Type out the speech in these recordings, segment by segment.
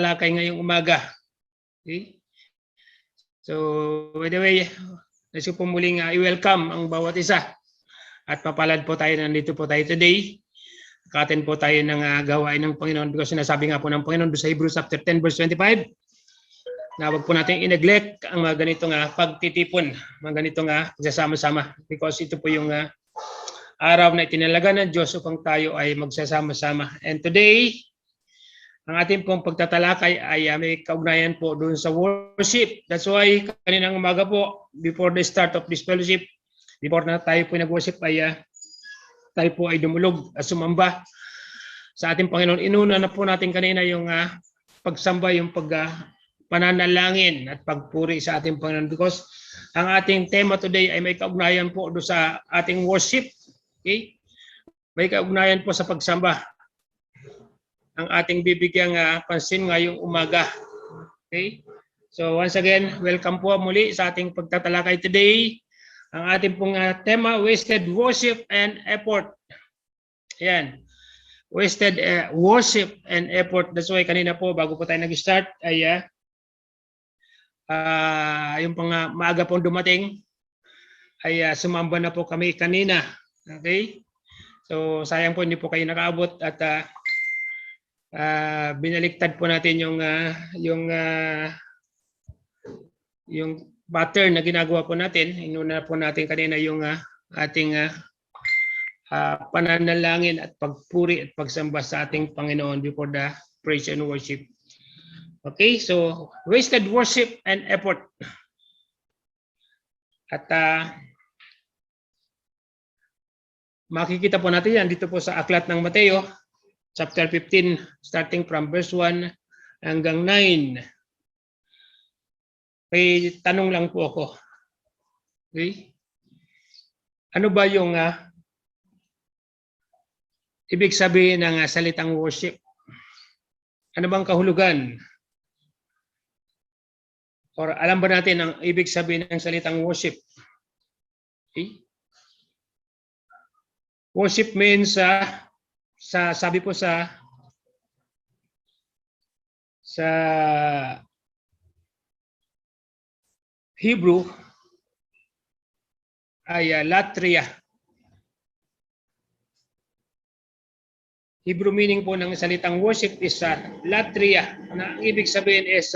pagtatalakay ngayong umaga. Okay? So, by the way, nais ko po muling i-welcome ang bawat isa. At papalad po tayo, nandito po tayo today. Nakatin po tayo ng gawain ng Panginoon because sinasabi nga po ng Panginoon sa Hebrews chapter 10 verse 25 na wag po natin i-neglect ang mga ganitong pagtitipon, mga ganitong pagsasama-sama because ito po yung araw na itinalaga ng Diyos upang tayo ay magsasama-sama. And today, ang ating pong pagtatalakay ay may kaugnayan po doon sa worship. That's why kaninang umaga po, before the start of this fellowship, before na tayo po nag-worship ay tayo po ay dumulog at sumamba sa ating Panginoon. Inuna na po natin kanina yung pagsamba, yung pananalangin at pagpuri sa ating Panginoon because ang ating tema today ay may kaugnayan po doon sa ating worship. Okay? May kaugnayan po sa pagsamba. Ang ating bibigyang pansin ngayong umaga. Okay? So once again, welcome po muli sa ating pagtatalakay today. Ang ating pong tema, wasted worship and effort. Ayan. Wasted worship and effort. That's why kanina po, bago po tayo nag-start, ay yung pang maaga pong dumating, ay sumamba na po kami kanina. Okay? So sayang po hindi po kayo nakaabot at binaliktad po natin yung pattern na ginagawa po natin. Inuna po natin kanina yung ating pananalangin at pagpuri at pagsamba sa ating Panginoon before the praise and worship. Okay, so wasted worship and effort. At makikita po natin yan dito po sa aklat ng Mateo, chapter 15, starting from verse 1 hanggang 9. May tanong lang po ako. Okay? Ano ba yung ibig sabihin ng salitang worship? Ano bang kahulugan? Or alam ba natin ang ibig sabihin ng salitang worship? Okay? Worship means sabi po sa Hebrew ay latria. Hebrew meaning po ng salitang worship is latria. Na ang ibig sabihin is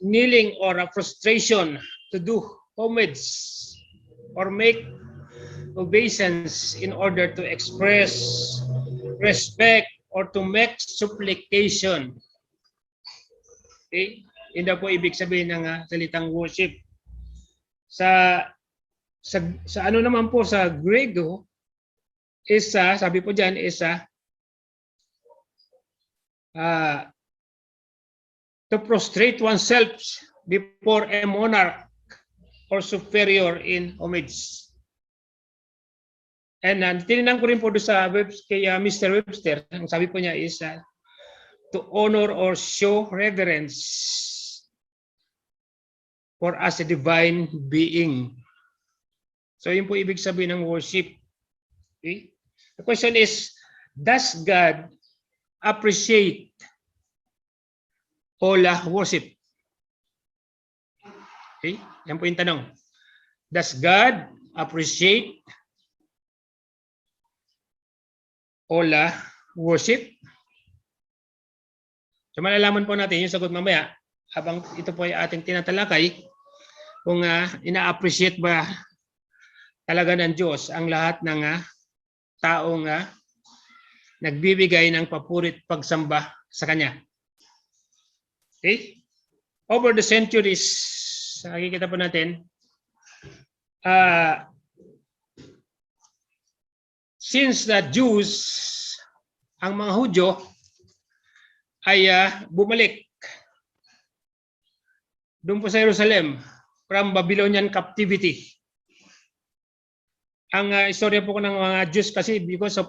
kneeling or prostration to do homage or make obeisance in order to express respect or to make supplication. Okay? Yun daw po ibig sabihin ng salitang worship. Sa ano naman po sa Grego is sabi po diyan is to prostrate oneself before a monarch or superior in homage. And tinignan ko rin po doon sa kay Mr. Webster, ang sabi po niya is to honor or show reverence for as a divine being. So yun po ibig sabihin ng worship. Okay? The question is, does God appreciate all worship? Okay? Yan po yung tanong. Does God appreciate all worship? So malalaman po natin yung sagot mamaya habang ito po ay ating tinatalakay kung ina-appreciate ba talaga ng Diyos ang lahat ng taong nagbibigay ng papurit pagsamba sa Kanya. Okay? Over the centuries, nakikita po natin, since the Jews, ang mga Hudyo, ay bumalik doon po sa Jerusalem from Babylonian captivity. Ang istorya po ng mga Jews kasi because of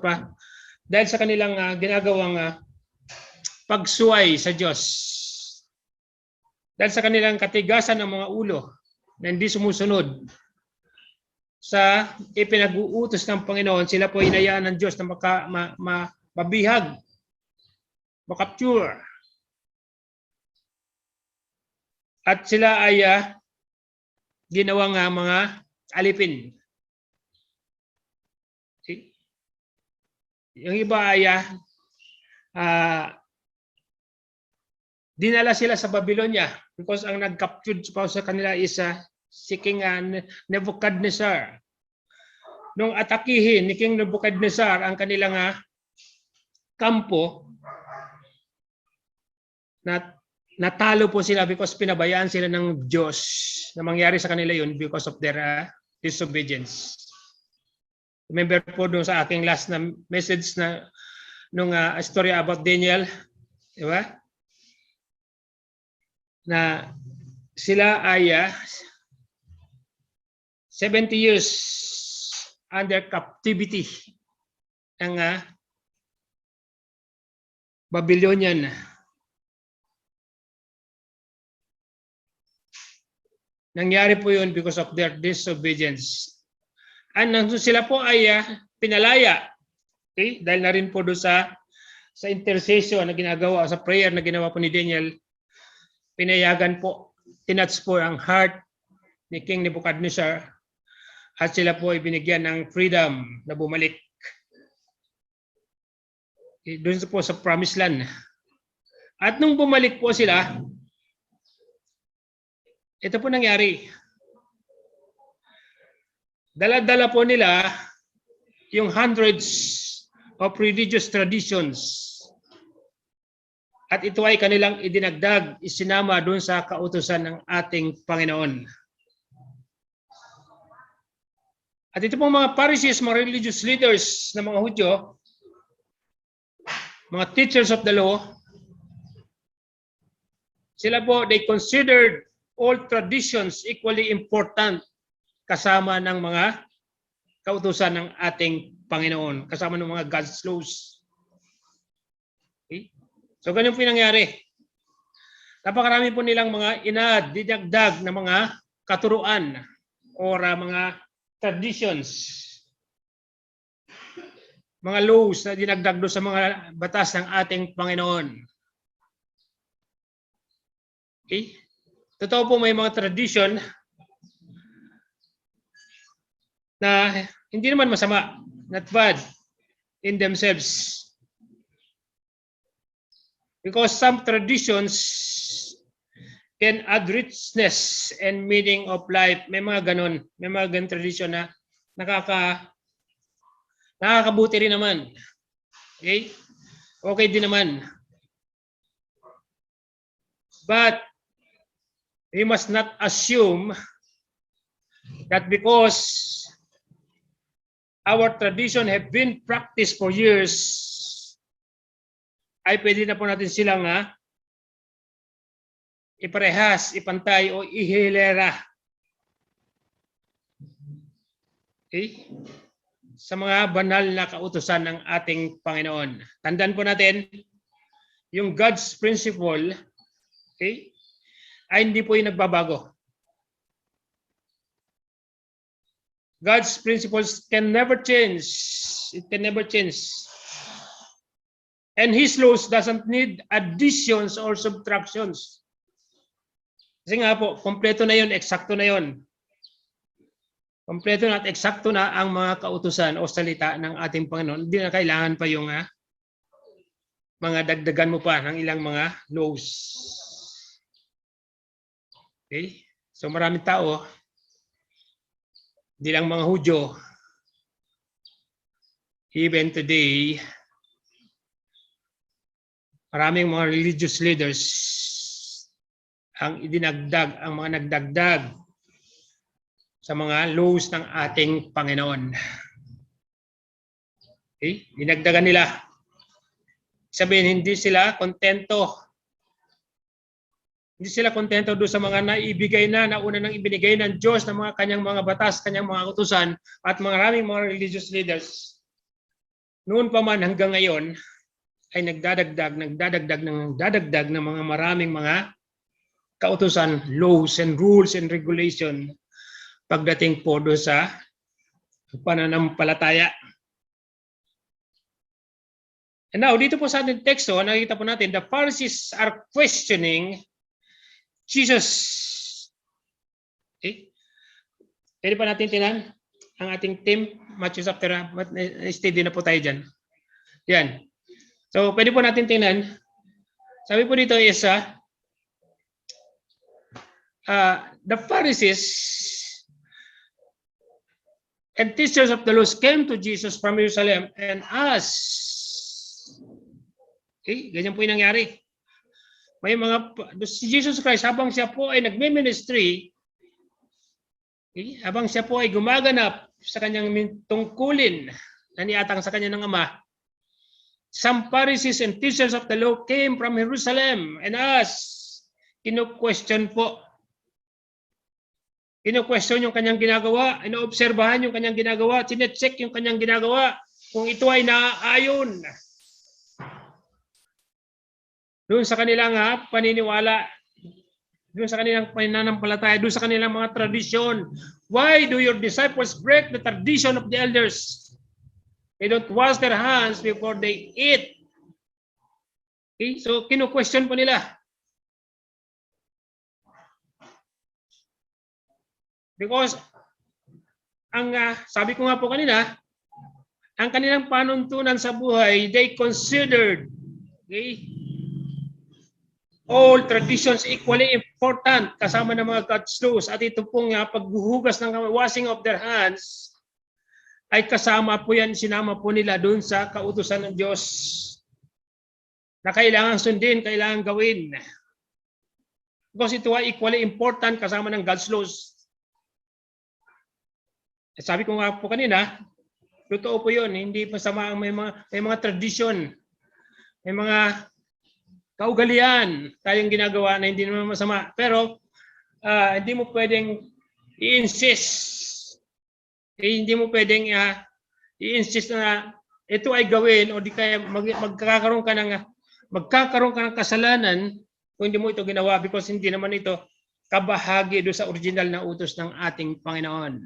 dahil sa kanilang ginagawang pagsuway sa Diyos, dahil sa kanilang katigasan ng mga ulo na hindi sumusunod sa ipinag-uutos ng Panginoon, sila po hinayaan ng Diyos na mabihag makapture. At sila ay ginawa nga mga alipin. See? Yung iba ay dinala sila sa Babylonia because ang nag-captured sa kanila is si King Nebuchadnezzar. Nung atakihin ni King Nebuchadnezzar ang kanilang kampo, natalo po sila because pinabayaan sila ng Diyos na mangyari sa kanila yun because of their disobedience. Remember po doon sa aking last na message na nung story about Daniel, di ba? Na sila ay 70 years under captivity ng Babylonian. Nangyari po yun because of their disobedience. And sila po ay pinalaya. Okay? Dahil na rin po doon sa intercession na ginagawa, sa prayer na ginawa po ni Daniel, pinayagan po, tinats po ang heart ni King Nebuchadnezzar at sila po ay binigyan ng freedom na bumalik. Okay? Doon po sa promised land. At nung bumalik po sila, ito po nangyari. Dala-dala po nila yung hundreds of religious traditions. At ito ay kanilang idinagdag, isinama doon sa kautusan ng ating Panginoon. At ito pong mga Pharisees, mga religious leaders ng mga Hudyo, mga teachers of the law, sila po, they considered all traditions equally important kasama ng mga kautusan ng ating Panginoon, kasama ng mga God's laws. Okay? So ganun po yung nangyari. Napakarami po nilang mga dinagdag na mga katuruan o mga traditions, mga laws na dinagdag doon sa mga batas ng ating Panginoon. Okay? Totoo po may mga tradition na hindi naman masama, not bad in themselves. Because some traditions can add richness and meaning of life. May mga ganon, tradition na nakakabuti rin naman. Okay? Okay din naman. But we must not assume that because our tradition have been practiced for years, ay pwede na po natin silang iparehas, ipantay o ihilera. Okay? Sa mga banal na kautusan ng ating Panginoon. Tandaan po natin, yung God's principle, okay, ay hindi po yung nagbabago. God's principles can never change. It can never change. And His laws doesn't need additions or subtractions. Kasi nga po, kompleto na yun, eksakto na yun. Kompleto na at eksakto na ang mga kautusan o salita ng ating Panginoon. Hindi na kailangan pa yung mga dagdagan mo pa ng ilang mga laws. Okay? So maraming tao, hindi lang mga Hudyo, even today, maraming mga religious leaders ang idinagdag, ang mga nagdagdag sa mga laws ng ating Panginoon. Okay? Dinagdagan nila. Sabihin, hindi sila kontento. Hindi sila kontento doon sa mga naibigay na una nang ibinigay ng Diyos ng mga kanyang mga batas, kanyang mga utusan at maraming mga religious leaders. Noon pa man hanggang ngayon ay nagdadagdag ng mga maraming mga kautusan, laws and rules and regulation pagdating po doon sa pananampalataya. And now, dito po sa ating teksto, nakikita po natin, the Pharisees are questioning Jesus. Okay? Pwede pa natin tinan ang ating team, Matthew chapter, steady na po tayo dyan. Yan. So, pwede po natin tingnan. Sabi po dito is, the Pharisees and teachers of the law came to Jesus from Jerusalem and asked. Okay, ganyan po yung nangyari. May mga, si Jesus Christ, habang siya po ay nagme-ministry, okay, habang siya po ay gumaganap sa kanyang tungkulin na niatang sa kanya ng Ama, some Pharisees and teachers of the law came from Jerusalem and asked, kino-question po. Kino-question yung kanyang ginagawa, ino-obserbahan yung kanyang ginagawa, tine-check yung kanyang ginagawa, kung ito ay naaayon doon sa kanilang paniniwala, doon sa kanilang pananampalataya, doon sa kanilang mga tradisyon. Why do your disciples break the tradition of the elders? They don't wash their hands before they eat. Okay? So, kino-question po nila. Because, sabi ko nga po kanina, ang kanilang panuntunan sa buhay, they considered, okay, all traditions equally important kasama ng mga God's laws. At ito pong paghuhugas ng washing of their hands ay kasama po yan, sinama po nila doon sa kautusan ng Diyos na kailangan sundin, kailangan gawin. Because ito ay equally important kasama ng God's laws. At sabi ko nga po kanina, totoo po yun, hindi masama ang may mga tradition, may mga kaugalian tayong ginagawa na hindi naman masama. Pero hindi mo pwedeng i-insist. Hindi mo pwedeng i-insist na ito ay gawin o di kaya magkakaroon ka ng kasalanan kung hindi mo ito ginawa because hindi naman ito kabahagi do sa original na utos ng ating Panginoon.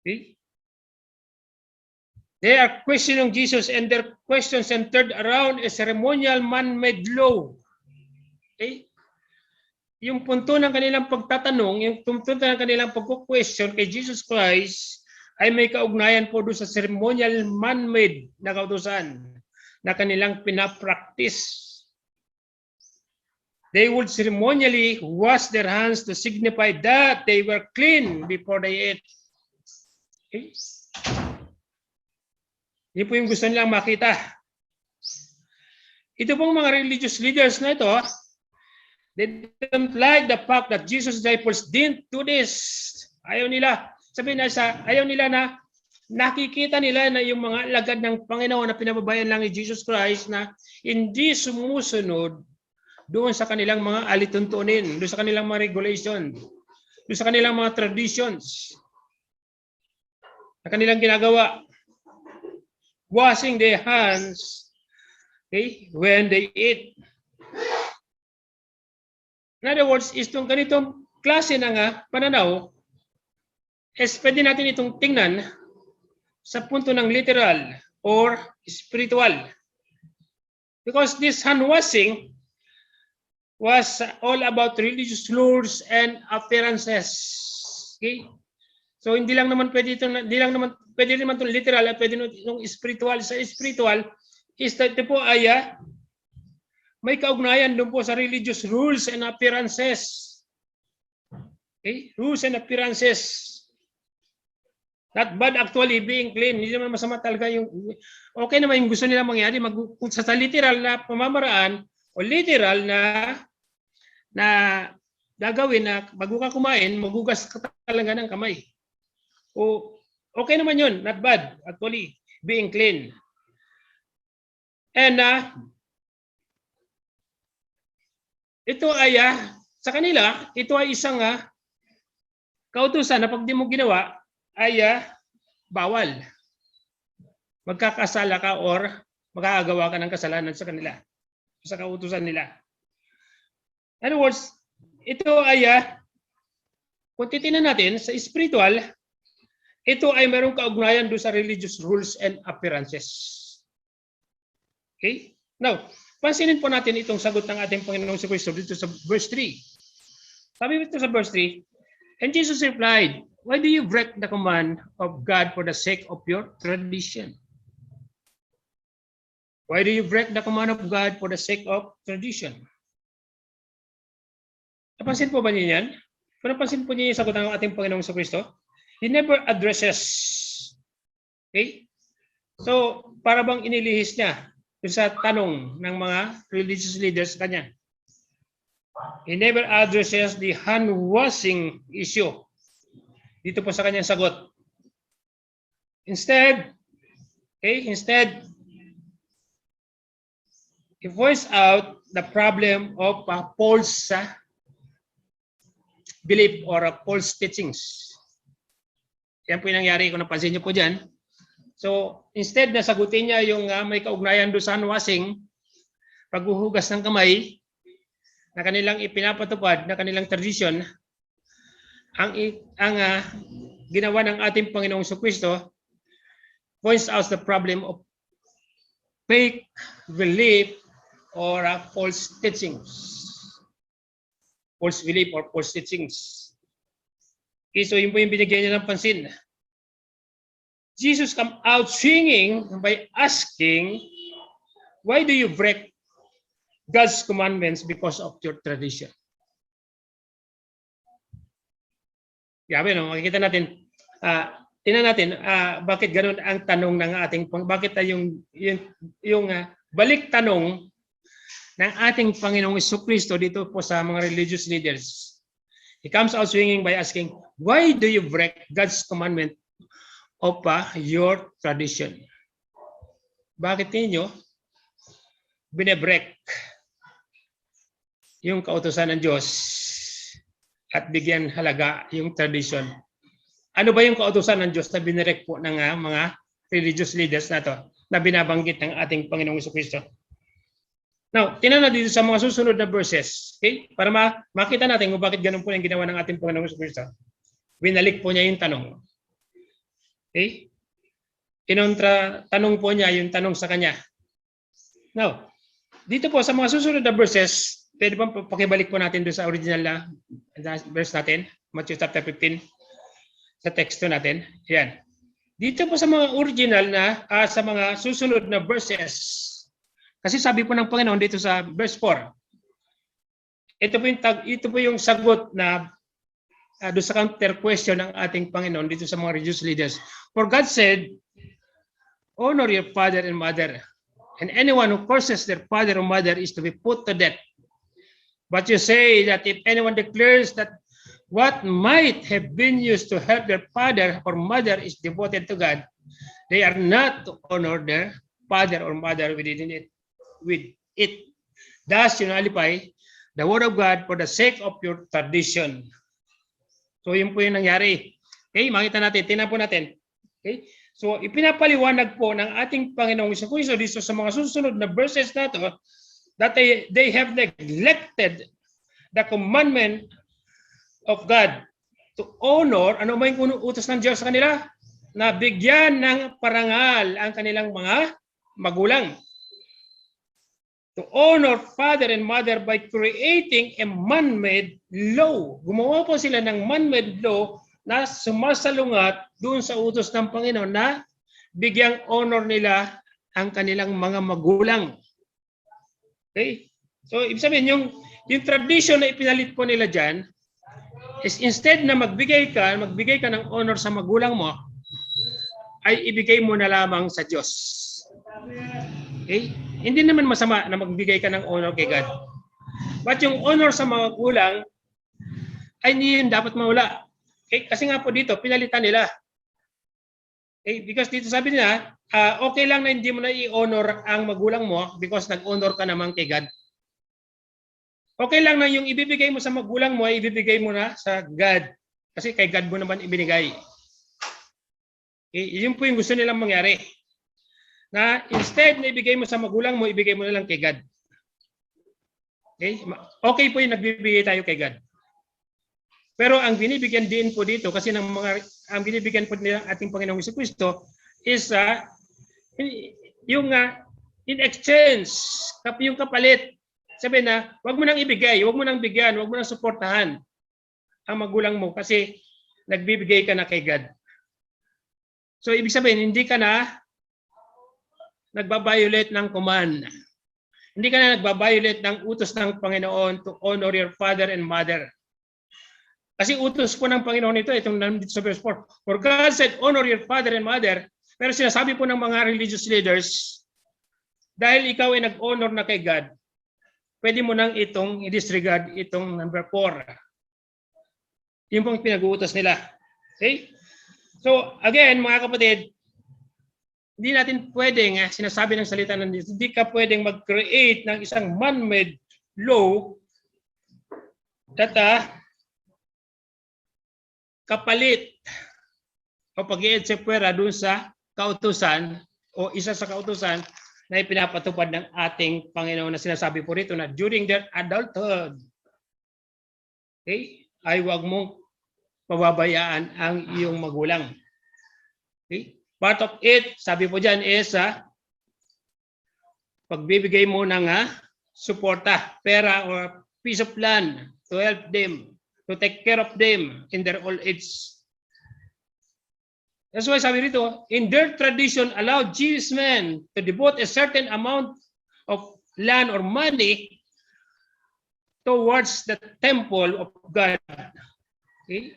Okay? They are questioning Jesus and their question centered around a ceremonial man-made law. Okay? Yung punto ng kanilang pagtatanong, yung punto ng kanilang pagko-question kay Jesus Christ ay may kaugnayan po doon sa ceremonial man-made na kautusan na kanilang pinapractice. They would ceremonially wash their hands to signify that they were clean before they ate. Okay? Hindi po yung gusto nilang makita. Ito pong mga religious leaders na ito, they don't like the fact that Jesus' disciples didn't do this. Ayaw nila. Sabihin na ayaw nila na nakikita nila na yung mga alagad ng Panginoon na pinababayan lang ni Jesus Christ na hindi sumusunod doon sa kanilang mga alituntunin, doon sa kanilang mga regulation, doon sa kanilang mga traditions na kanilang ginagawa. Washing their hands, okay, when they eat. In other words, itong ganitong klase ng pananaw, pwede natin itong tingnan sa punto ng literal or spiritual. Because this hand washing was all about religious rules and appearances. Okay? So hindi lang naman pwede naman itong literal at pwede itong spiritual. Sa spiritual, ito po ay may kaugnayan doon po sa religious rules and appearances. Okay? Rules and appearances. Not bad actually being clean. Hindi naman masama talaga yung okay naman yung gusto nila mangyari. Kung sa literal na pamamaraan o literal na gagawin na bago ka kumain, magugas ka talaga ng kamay. O okay naman yun, not bad, actually, being clean. And ito ay, sa kanila, ito ay isang kautusan na pag di mo ginawa, ay bawal. Magkakasala ka or makakagawa ka ng kasalanan sa kanila, sa kautusan nila. In other words, ito ay, kung titingnan natin sa spiritual, ito ay mayroong kaugnayan doon sa religious rules and appearances. Okay? Now, pansinin po natin itong sagot ng ating Panginoong Kristo dito sa verse 3. Sabi dito sa verse 3, and Jesus replied, why do you break the command of God for the sake of your tradition? Why do you break the command of God for the sake of tradition? Napansin po ba niyo yan? Kung napansin po niyo yung sagot ng ating Panginoong Kristo, He never addresses. Okay? So, para bang inilihis niya sa tanong ng mga religious leaders kanya. He never addresses the hand-washing issue. Dito po sa kanyang sagot. Instead, he voiced out the problem of false belief or false teachings. Yan po yung nangyari kung napansin niyo po dyan. So, instead na sagutin niya yung may kaugnayan doon sa hand-washing, paghuhugas ng kamay, na kanilang ipinapatupad, na kanilang tradition, ang ginawa ng ating Panginoong Kristo points out the problem of fake belief or false teachings. False belief or false teachings. Okay, so yun po yung binigyan niya ng pansin. Jesus come out swinging by asking, why do you break God's commandments because of your tradition? Yabe, no? Makikita natin, tingnan natin, bakit ganun ang tanong ng ating, bakit yung balik tanong ng ating Panginoong Kristo dito po sa mga religious leaders. He comes out swinging by asking, why do you break God's commandment of your tradition? Bakit ninyo binebreak yung kautusan ng Diyos at bigyan halaga yung tradition? Ano ba yung kautusan ng Diyos na binirek po ng mga religious leaders na to na binabanggit ng ating Panginoong Kristo? Now, tingnan natin dito sa mga susunod na verses, okay? Para makita natin kung bakit ganun po yung ginawa ng ating Panginoong Kristo. Binalik po niya yung tanong. Okay? Tanong po niya yung tanong sa kanya. Now, dito po sa mga susunod na verses, pwede ba pakibalik po natin doon sa original na verse natin, Matthew chapter 15, sa teksto natin. Yan. Dito po sa mga original na, sa mga susunod na verses, kasi sabi po ng Panginoon dito sa verse 4, ito po yung sagot na doon sa counter question ng ating Panginoon dito sa mga religious leaders. For God said, honor your father and mother, and anyone who curses their father or mother is to be put to death. But you say that if anyone declares that what might have been used to help their father or mother is devoted to God, they are not to honor their father or mother with it. Thus you nullify the word of God for the sake of your tradition. So yun po yung nangyari. Okay, makita natin, tingnan po natin. Okay? So ipinapaliwanag po ng ating Panginoong Kristo dito sa mga susunod na verses na to that they have neglected the commandment of God to honor, ano ba yung utos ng Diyos sa kanila? Na bigyan ng parangal ang kanilang mga magulang. To honor father and mother by creating a man-made law. Gumawa po sila ng man-made law na sumasalungat doon sa utos ng Panginoon na bigyang honor nila ang kanilang mga magulang. Okay? So, ibig sabihin, yung tradition na ipinalit po nila dyan is instead na magbigay ka ng honor sa magulang mo, ay ibigay mo na lamang sa Diyos. Okay? Hindi naman masama na magbigay ka ng honor kay God. But yung honor sa mga magulang ay hindi yun dapat mawala. Okay? Kasi nga po dito, pinalitan nila. Okay? Because dito sabi nila, okay lang na hindi mo na i-honor ang magulang mo because nag-honor ka naman kay God. Okay lang na yung ibibigay mo sa magulang mo ay ibibigay mo na sa God. Kasi kay God mo naman ibinigay. Okay? Yun po yung gusto nilang mangyari. Na instead na ibigay mo sa magulang mo, ibigay mo na lang kay God. Okay? Okay po yung nagbibigay tayo kay God. Pero ang binibigyan din po dito kasi ang binibigyan po ng ating Panginoong Kristo is yung In exchange, yung kapalit. Sabi na, wag mo nang ibigay, wag mo nang bigyan, wag mo nang suportahan ang magulang mo kasi nagbibigay ka na kay God. So, ibig sabihin, hindi ka na nagbabiolate ng command. Hindi ka na nagbabiolate ng utos ng Panginoon to honor your father and mother. Kasi utos po ng Panginoon ito, itong nandito sa verse 4. For God said, honor your father and mother. Pero sinasabi po ng mga religious leaders, dahil ikaw ay nag-honor na kay God, pwede mo nang itong i-disregard itong number 4. Yung pong pinag-uutos nila. Okay? So, again, mga kapatid, hindi natin pwedeng, sinasabi ng salita ng Diyos, hindi ka pwedeng mag-create ng isang man-made law that kapalit o pag-i-etsepwera dun sa kautusan o isa sa kautusan na ipinapatupad ng ating Panginoon na sinasabi po rito na during their adulthood, okay, ay huwag mong pababayaan ang iyong magulang. Okay? Part of it, sabi po dyan, is pagbibigay mo ng suporta, pera or piece of land to help them, to take care of them in their old age. That's why sabi rito, in their tradition, allow Jewish men to devote a certain amount of land or money towards the temple of God. Okay?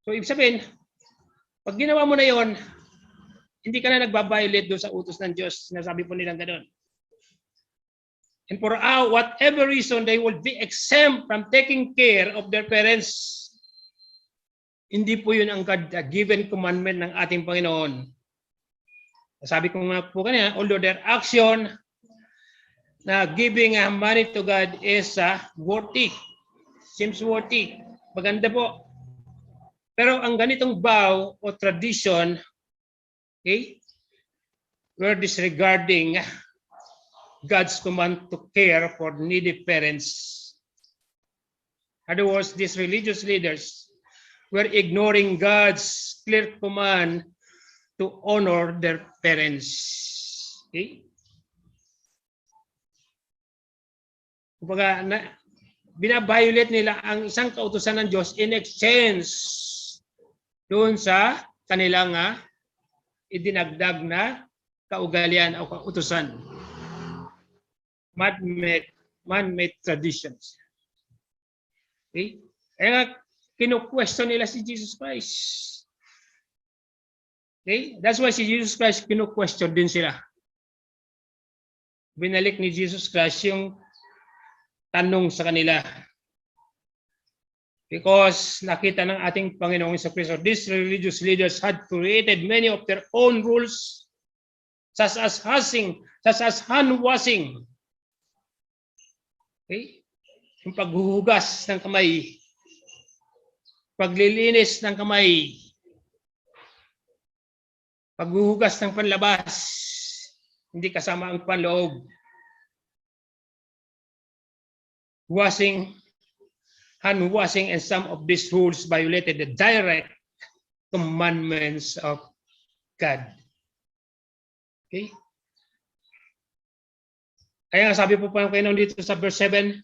So, ibig sabihin, pag ginawa mo na yon, hindi ka na nagbabiolate doon sa utos ng Diyos. Sinasabi po nilang gano'n. And for whatever reason, they will be exempt from taking care of their parents. Hindi po yun ang God-given commandment ng ating Panginoon. Sabi ko nga po kanina, although their action na giving money to God is worthy. Seems worthy. Maganda po. Pero ang ganitong vow o tradition, okay, we're disregarding God's command to care for needy parents. In other words, these religious leaders were ignoring God's clear command to honor their parents. Okay? Kumbaga, binabiolate nila ang isang kautusan ng Diyos in exchange doon sa kanilang idinagdag na kaugalian o kautusan. Man-made traditions. Okay? Kaya kinu-question nila si Jesus Christ. Okay? That's why si Jesus Christ kinu-question din sila. Binalik ni Jesus Christ yung tanong sa kanila. Because nakita ng ating Panginoong Kristo, these religious leaders had created many of their own rules, such as hand washing. Okay? Yung paghuhugas ng kamay, paglilinis ng kamay, paghuhugas ng panlabas, hindi kasama ang panloob. Hand washing, and some of these rules violated the direct commandments of God. Okay? Kaya nga sabi po ng Panginoon dito sa verse 7,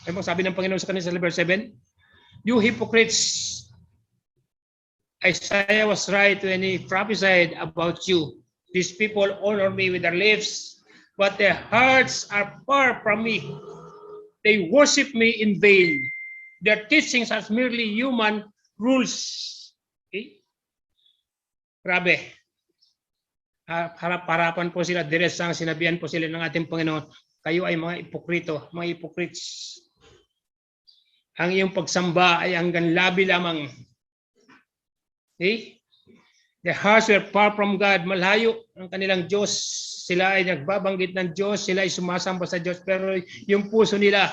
ay sabi ng Panginoon sa kanila sa verse 7, you hypocrites, Isaiah was right when he prophesied about you. These people honor me with their lips, but their hearts are far from me. They worship me in vain. Their teachings are merely human rules. Okay? Grabe. Harap-harapan po sila, diresang sinabihan po sila ng ating Panginoon, kayo ay mga ipokrito, mga hypocrites. Ang iyong pagsamba ay hanggang labi lamang. Okay? Their hearts were far from God. Malayo ang kanilang Diyos. Sila ay nagbabanggit ng Diyos. Sila ay sumasamba sa Diyos. Pero yung puso nila,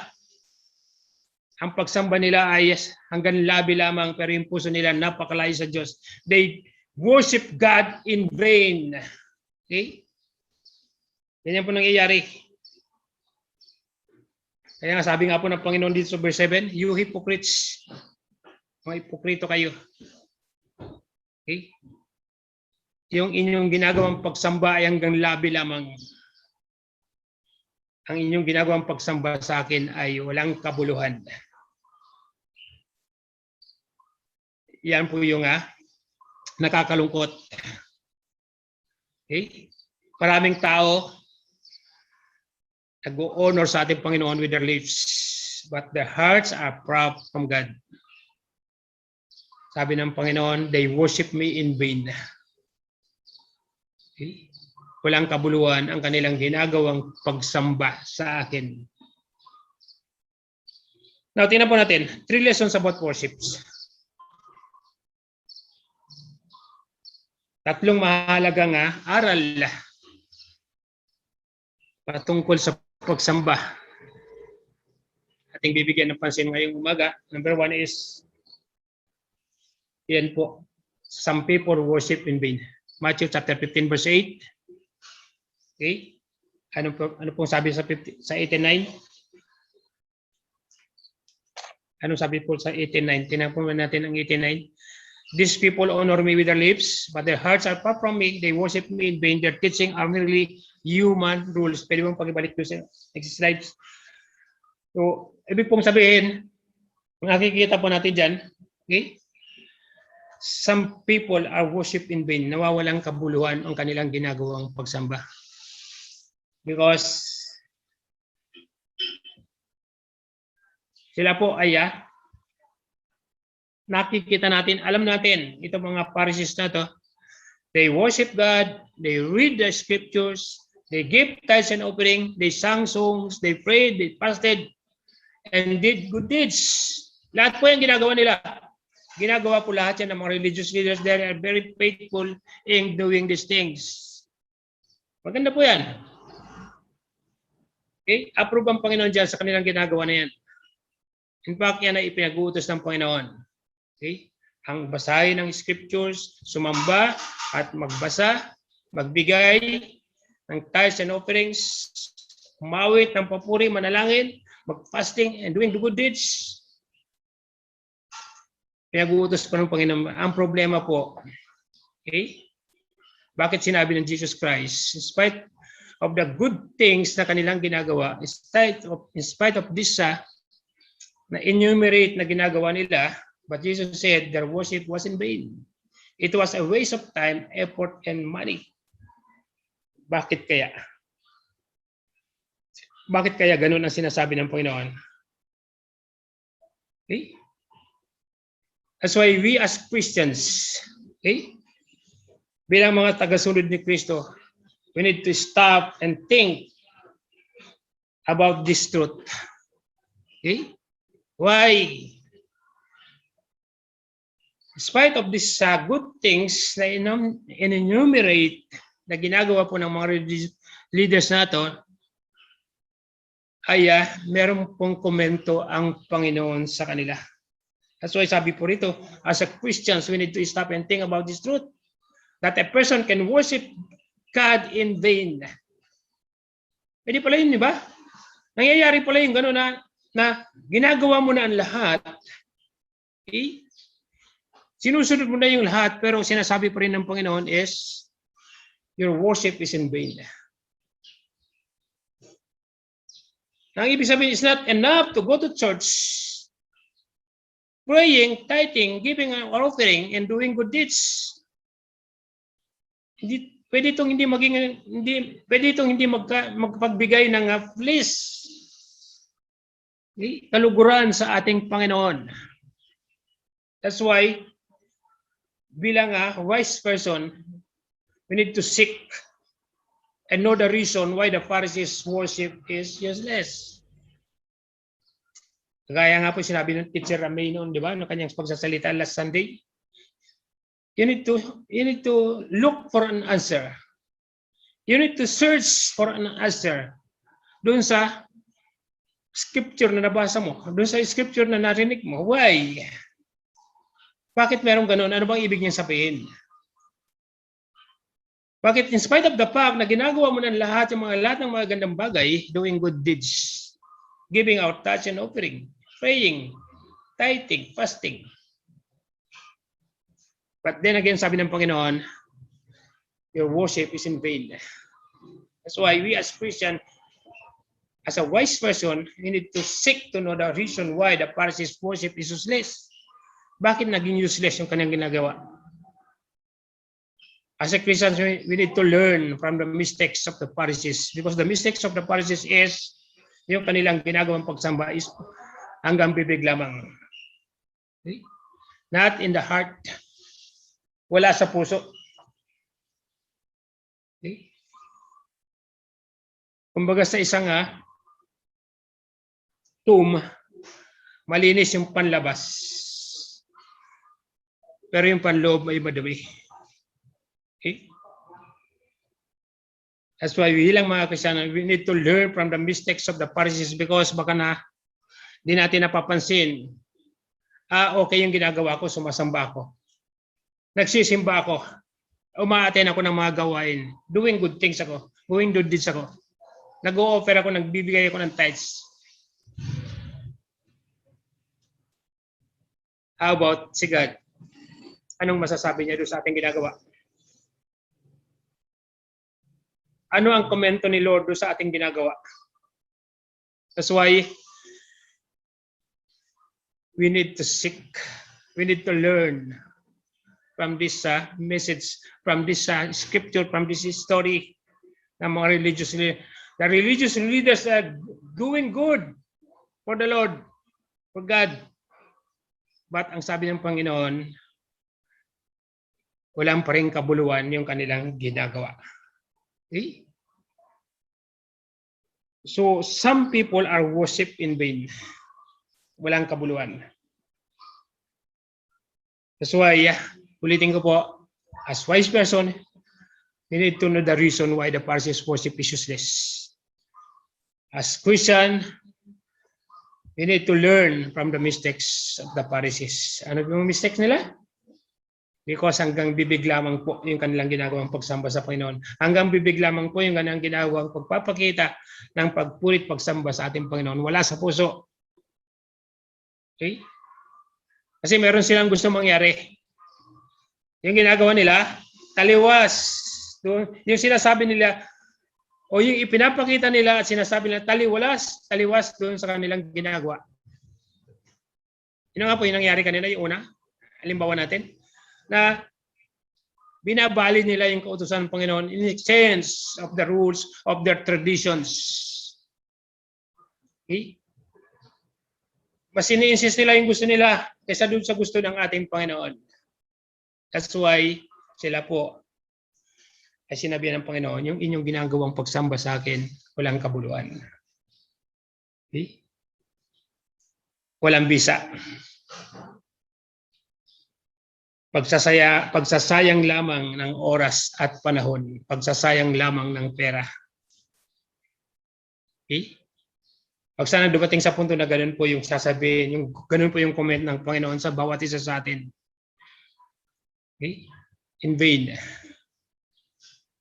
ang pagsamba nila ay hanggang labi lamang. Pero yung puso nila napakalayo sa Diyos. They worship God in vain. Okay? Ganyan po nangyayari. Kaya nga sabi nga po ng Panginoon dito sa verse 7, you hypocrites, mga hipokrito kayo. Okay? Yung inyong ginagawang pagsamba ay hanggang labi lamang. ang inyong ginagawang pagsamba sa akin ay walang kabuluhan. Yan po yung nakakalungkot. Okay? Maraming tao nag-honor sa ating Panginoon with their lips, but their hearts are far from God. Sabi ng Panginoon, they worship me in vain. Okay? Walang kabuluhan ang kanilang ginagawang pagsamba sa akin. Now, tingnan po natin, 3 lessons about worships. 3 mahalagang aral patungkol sa pagsamba. Ating bibigyan ng pansin ngayong umaga. Number 1 is, yan po, some people worship in vain. Matthew chapter 15 verse 8. Okay? Ano pong sabi sa 89? Anong sabi po sa 89? Tingnan po natin ang 89. These people honor me with their lips, but their hearts are far from me. They worship me in vain. Their teaching are merely human rules. Pwede mong pag-ibalik doon sa next slides. So, ibig pong sabihin, nakikita po natin dyan, okay? Some people are worship in vain. Nawawalang kabuluhan ang kanilang ginagawang pagsamba. Because sila po ay nakikita natin, alam natin, ito mga Pharisees na to, they worship God, they read the scriptures, they give tithes and offering, they sang songs, they prayed, they fasted, and did good deeds. Lahat po yung ginagawa nila. Ginagawa po lahat yan ng mga religious leaders. They are very faithful in doing these things. Maganda po yan. Okay? Approve ang Panginoon dyan sa kanilang ginagawa na yan. In fact, yan ay ipinag-uutos ng Panginoon. Okay? Ang basahin ng scriptures, sumamba at magbasa, magbigay ng tithes and offerings, umawit ng papuri, manalangin, mag-fasting, and doing the good deeds. Pinag-uutos pa ng Panginoon. Ang problema po, okay? Bakit sinabi ng Jesus Christ, in spite of the good things na kanilang ginagawa, in spite of this na enumerate na ginagawa nila, but Jesus said their worship was in vain. It was a waste of time, effort, and money. Bakit kaya? Bakit kaya ganun ang sinasabi ng Panginoon? Okay? That's why we as Christians, okay, bilang mga tagasunod ni Kristo, we need to stop and think about this truth. Okay? Why? In spite of these good things na enumerate na ginagawa po ng mga leaders nato, ay meron pong komento ang Panginoon sa kanila. That's why sabi po rito, as a Christians, we need to stop and think about this truth. That a person can worship God in vain. Pwede pala yun, di ba? Nangyayari pala yung gano'n na ginagawa mo na ang lahat. Okay? Sinusunod mo na yung lahat, pero sinasabi pa rin ng Panginoon is, your worship is in vain. Ang ibig sabihin is not enough to go to church, praying, tithing, giving an offering, and doing good deeds. Pwede itong hindi magpagbigay ng fleece, kaluguran sa ating Panginoon. That's why, bilang wise person, we need to seek and know the reason why the Pharisees' worship is useless. Gaya nga po sinabi ng Teacher Ramey noon, di ba? No kanyang pagsasalita last Sunday. You need to look for an answer. You need to search for an answer doon sa scripture na nabasa mo, doon sa scripture na narinig mo. Why? Bakit meron ganun? Ano bang ibig niyang sabihin? Bakit in spite of the fact na ginagawa mo ng lahat ng mga gandang bagay, doing good deeds, giving out tithes and offering, praying, tithing, fasting. But then again, sabi ng Panginoon, your worship is in vain. That's why we as Christians as a wise person, you need to seek to know the reason why the Pharisees worship is useless. Bakit naging useless yung kanyang ginagawa? As a Christian, we need to learn from the mistakes of the Pharisees, because the mistakes of the Pharisees is yung kanilang ginagawang pagsamba is hanggang bibig lamang. Okay? Not in the heart. Wala sa puso. Okay? Kumbaga sa isang tomb, malinis yung panlabas, pero yung panloob ay madumi. Okay? That's why we lang mga Kristiyano, we need to learn from the mistakes of the Pharisees, because baka na di natin napapansin, okay yung ginagawa ko, sumasamba ako, nagsisimba ako, umaaten ako ng mga gawain, doing good things ako, doing good deeds ako, nag-o-offer ako, nagbibigay ako ng tithes. How about si God? Anong masasabi niya doon sa ating ginagawa? Ano ang komento ni Lord doon sa ating ginagawa? That's why we need to seek, we need to learn from this message, from this scripture, from this story ng mga religious leaders. The religious leaders are doing good for the Lord, for God. But ang sabi ng Panginoon, walang pa rin kabuluhan yung kanilang ginagawa. Okay? So, some people are worship in vain. Walang kabuluhan. That's why, ulitin ko po, as wise person, you need to know the reason why the Pharisees worship is useless. As Christian, you need to learn from the mistakes of the Pharisees. Ano yung mistakes nila? Because hanggang bibig lamang po yung kanilang ginagawang pagsamba sa Panginoon. Hanggang bibig lamang po yung kanilang ginagawang pagpapakita ng pagpurit pagsamba sa ating Panginoon. Wala sa puso. Okay? Kasi meron silang gusto mangyari. Yung ginagawa nila, taliwas. Yung sinasabi nila, o yung ipinapakita nila at sinasabi nila, taliwas doon sa kanilang ginagawa. Yun nga po yung nangyari kanina, yung una. Halimbawa natin, na binabali nila yung kautusan ng Panginoon in exchange of the rules of their traditions. Okay? Mas ini-insist nila yung gusto nila kaysa doon sa gusto ng ating Panginoon. That's why sila po ay sinabi ng Panginoon, yung inyong ginagawang pagsamba sa akin, walang kabuluhan. Okay? Walang bisa. Pagsasayang lamang ng oras at panahon. Pagsasayang lamang ng pera. Okay? Pag sana dumating sa punto na ganun po yung sasabihin, ganun po yung comment ng Panginoon sa bawat isa sa atin. Okay? In vain.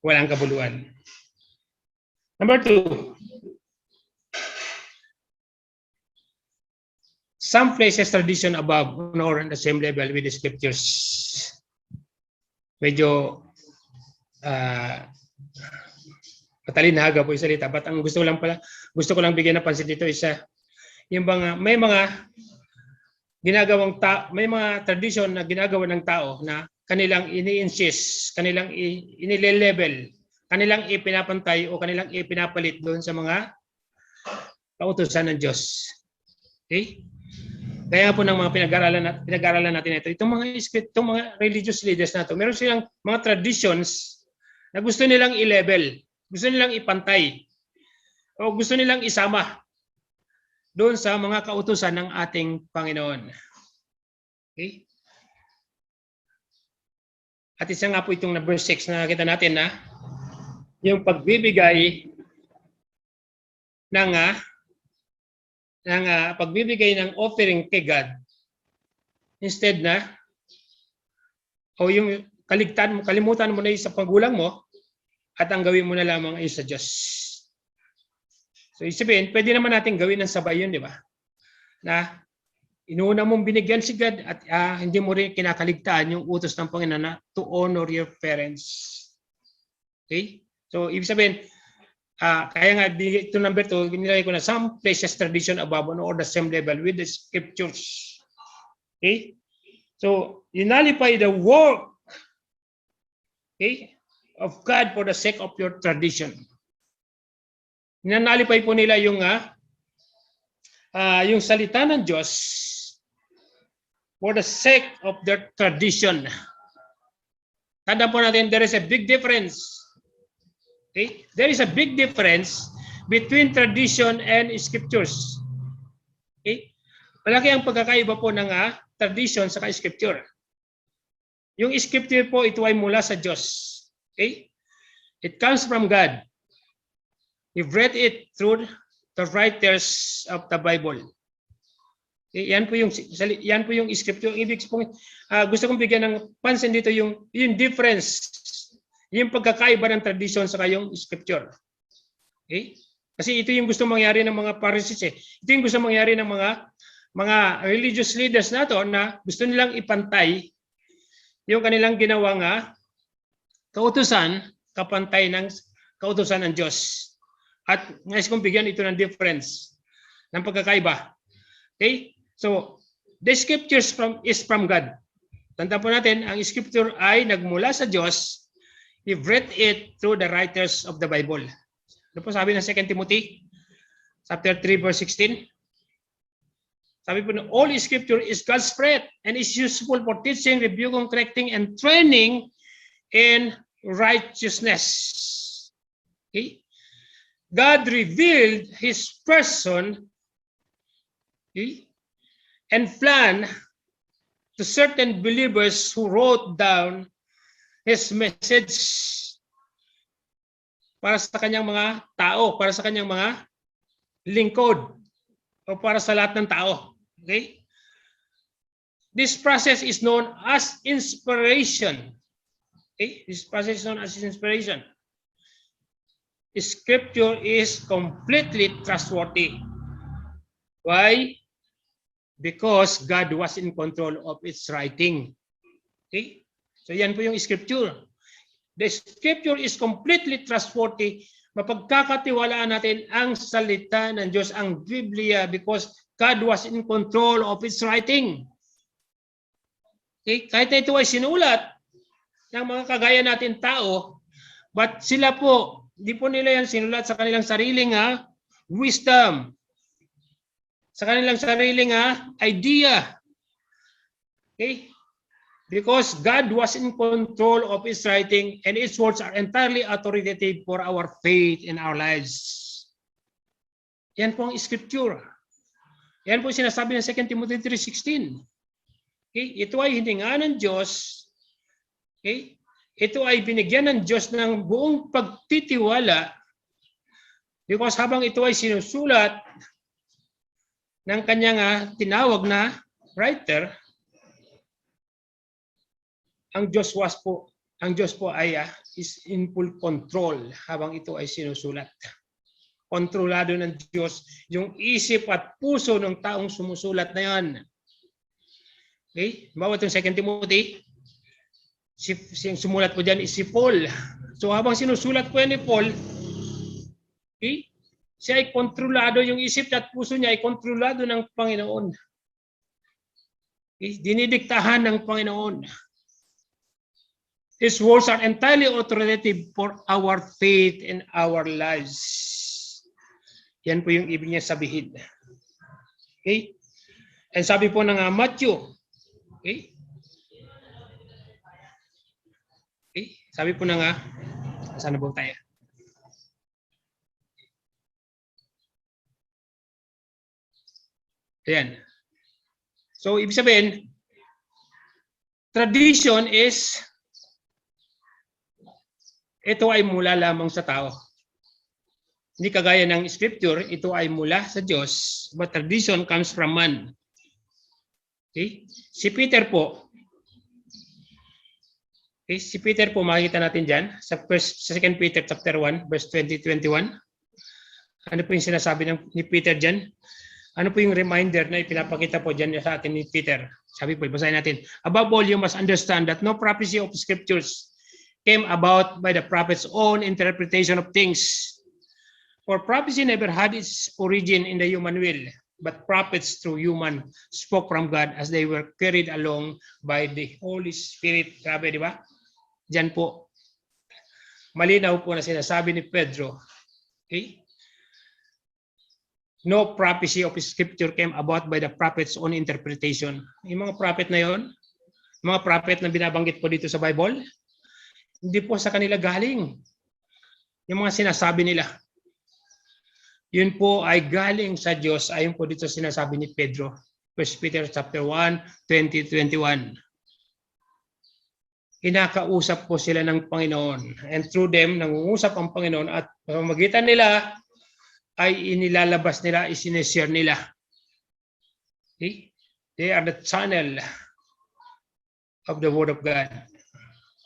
Walang kabuluhan. Number 2. Some places tradition above or on the same level with the scriptures. Medyo patalinhaga po yung salita. But ang gusto ko lang bigyan ng pansin dito is yung may mga ginagawang may mga tradition na ginagawa ng tao na kanilang ini-insist, kanilang inile-level, kanilang ipinapantay o kanilang ipinapalit doon sa mga kautusan ng Diyos. Okay? Kaya po ng mga pinag-aralan natin ito, itong mga religious leaders na ito, meron silang mga traditions na gusto nilang i-level, gusto nilang ipantay, o gusto nilang isama doon sa mga kautusan ng ating Panginoon. Okay? At isa nga po itong number 6 na nakita natin na yung pagbibigay ng pagbibigay ng offering kay God instead na o yung kalimutan mo na sa pagulang mo at ang gawin mo na lamang ay sa Diyos. So isipin, pwede naman natin gawin ng sabay yun, di ba? Na inuuna mong binigyan si God at hindi mo rin kinakaligtaan yung utos ng Panginoon na to honor your parents. Okay? So, ibig sabihin, Kaya nga ito number 2, nilagay ko na some places tradition above or the same level with the scriptures. Okay? So, you nullify the work, okay, of God for the sake of your tradition. Ninanalipay po nila yung salita ng Diyos for the sake of their tradition. Tanda po natin, there is a big difference. Okay? There is a big difference between tradition and scriptures. Okay? Malaki ang pagkakaiba po ng tradition sa scripture. Yung scripture po, ito ay mula sa Diyos. Okay? It comes from God. You've read it through the writers of the Bible. Okay? Yan po yung scripture. Ibig sabihin, gusto kong bigyan ng pansin dito yung difference, yung pagkakaiba ng tradition sa yung scripture. Okay? Kasi ito yung gusto mangyari ng mga Pharisees. Ito yung gusto mangyari ng mga religious leaders na to na gusto nilang ipantay yung kanilang ginawang kautusan kapantay ng kautusan ng Diyos. At nais kong bigyan ito ng difference, ng pagkakaiba. Okay? So, the scriptures is from God. Tanda po natin, ang scripture ay nagmula sa Diyos. We've read it through the writers of the Bible. Ano po sabi ng 2 Timothy chapter 3 verse 16? Sabi po na all scripture is God's breath and is useful for teaching, rebuking, correcting, and training in righteousness. Okay? God revealed His person, okay, and plan to certain believers who wrote down His message para sa kanyang mga tao, para sa kanyang mga lingkod, o para sa lahat ng tao. Okay? This process is known as inspiration. Okay? This process is known as inspiration. Scripture is completely trustworthy. Why? Because God was in control of its writing. Okay? So yan po yung scripture. The scripture is completely trustworthy. Mapagkakatiwalaan natin ang salita ng Diyos, ang Biblia, because God was in control of its writing. Okay? Kahit ito ay sinulat ng mga kagaya natin tao, but sila po, hindi po nila yan sinulat sa kanilang sariling wisdom, sa kanilang sariling idea. Okay? Because God was in control of His writing and His words are entirely authoritative for our faith in our lives. Yan po ang scripture. Yan po sinasabi ng 2 Timothy 3:16. Okay? Ito ay hininga ng Diyos. Okay? Ito ay binigyan ng Diyos ng buong pagtitiwala because habang ito ay sinusulat ng kanyang tinawag na writer, ang Diyos po ay is in full control habang ito ay sinusulat. Kontrolado ng Diyos yung isip at puso ng taong sumusulat na yan. Okay? Bawa itong 2 Timothy, yung sumulat po dyan is si Paul. So habang sinusulat po yan ni Paul, okay, siya ay kontrolado, yung isip at puso niya ay kontrolado ng Panginoon. Okay? Dinidiktahan ng Panginoon. His words are entirely authoritative for our faith in our lives. Yan po yung ibig niya sabihin. Okay? And sabi po ng Matthew, okay? Okay? Sabi po na saan na po tayo? Ayan. So, ibig sabihin, tradition is, ito ay mula lamang sa tao. Hindi kagaya ng scripture, ito ay mula sa Diyos, but tradition comes from man. Okay? Si Peter po, okay, si Peter po, makikita natin dyan sa 2 Peter chapter 1, verse 20-21. Ano po yung sinasabi ni Peter dyan? Ano po yung reminder na ipinapakita po dyan sa atin ni Peter? Sabi po, basahin natin. Above all, you must understand that no prophecy of scriptures came about by the prophet's own interpretation of things. For prophecy never had its origin in the human will, but prophets through human spoke from God as they were carried along by the Holy Spirit. Grabe, di ba? Diyan po, malinaw po na sinasabi ni Pedro, okay? No prophecy of Scripture came about by the prophet's own interpretation. Yung mga prophet na yon, mga prophet na binabanggit po dito sa Bible, hindi po sa kanila galing. Yung mga sinasabi nila, yun po ay galing sa Diyos, ayon po dito sinasabi ni Pedro, 1 Peter chapter 1, 20-21. Kinakausap po sila ng Panginoon, and through them, nangungusap ang Panginoon, at pamamagitan nila ay inilalabas nila, isineshare nila. Okay? They are the channel of the Word of God.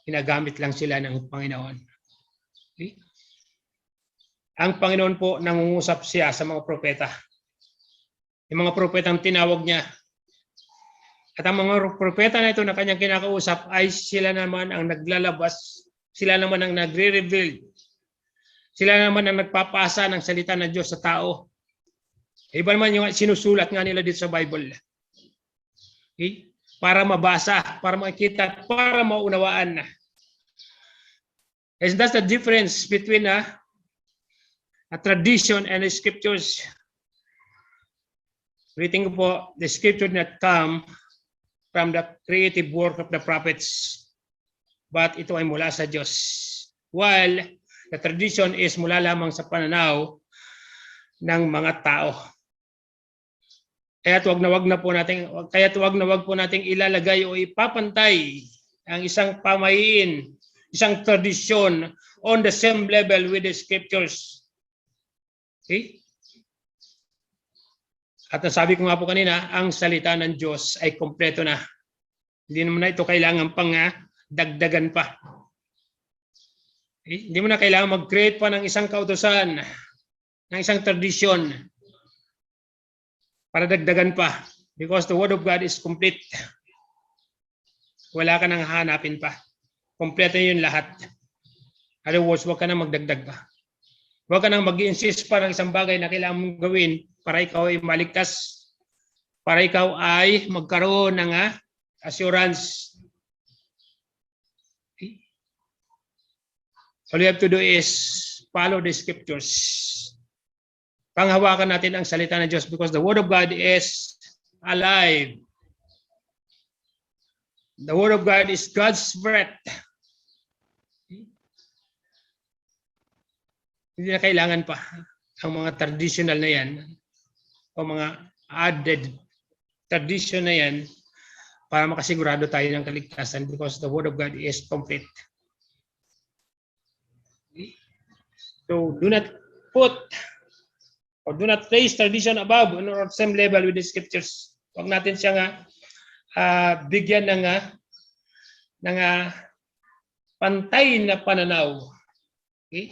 Ginagamit lang sila ng Panginoon. Okay? Ang Panginoon po, nangungusap siya sa mga propeta. Yung mga propetang tinawag niya. At ang mga propeta na ito na kanyang kinakausap ay sila naman ang naglalabas, sila naman ang nagre-reveal, sila naman ang nagpapasa ng salita ng Diyos sa tao. Iba naman yung sinusulat nga nila dito sa Bible. Okay? Para mabasa, para makita, para maunawaan. And that's the difference between a tradition and the scriptures. Reading po, the scripture that come from the creative work of the prophets, but ito ay mula sa Diyos. While the tradition is mula lamang sa pananaw ng mga tao. Kaya't wag na wag po nating ilalagay o ipapantay ang isang pamahiin, isang tradisyon on the same level with the scriptures. Okay? At nasabi ko nga po kanina, ang salita ng Diyos ay kompleto na. Hindi naman na ito kailangan pang dagdagan pa. Okay? Hindi mo na kailangan mag-create pa ng isang kautusan, ng isang tradisyon para dagdagan pa. Because the Word of God is complete. Wala ka nang hahanapin pa. Kompleto yun lahat. Other words, huwag ka nang magdagdag pa. Huwag ka nang mag-insist pa ng isang bagay na kailangan mong gawin para ikaw ay maligtas, para ikaw ay magkaroon ng assurance. Okay? All you have to do is follow the scriptures. Panghawakan natin ang salita ng Diyos because the Word of God is alive. The Word of God is God's breath. Hindi na kailangan pa ang mga traditional na yan o mga added tradition na yan para makasigurado tayo ng kaligtasan because the Word of God is complete. So do not put or do not place tradition above or at same level with the scriptures. Huwag natin siyang bigyan ng pantay na pananaw. Okay?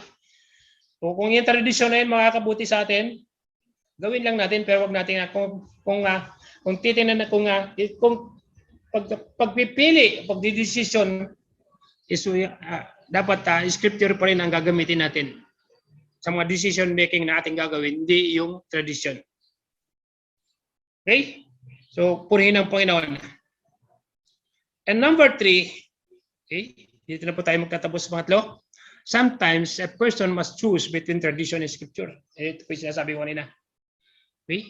So kung yung tradisyon na yun makakabuti sa atin, gawin lang natin pero wag natin kung titingnan na kung pagpipili, pagdidesisyon is dapat scripture pa rin ang gagamitin natin sa mga decision making na ating gagawin, hindi yung tradition. Okay? So purihin ang Panginoon. And number 3, okay? Dito na po tayo magtatapos sa pangatlo. Sometimes a person must choose between tradition and scripture. Ito po yung sinasabi ko kanina. Okay?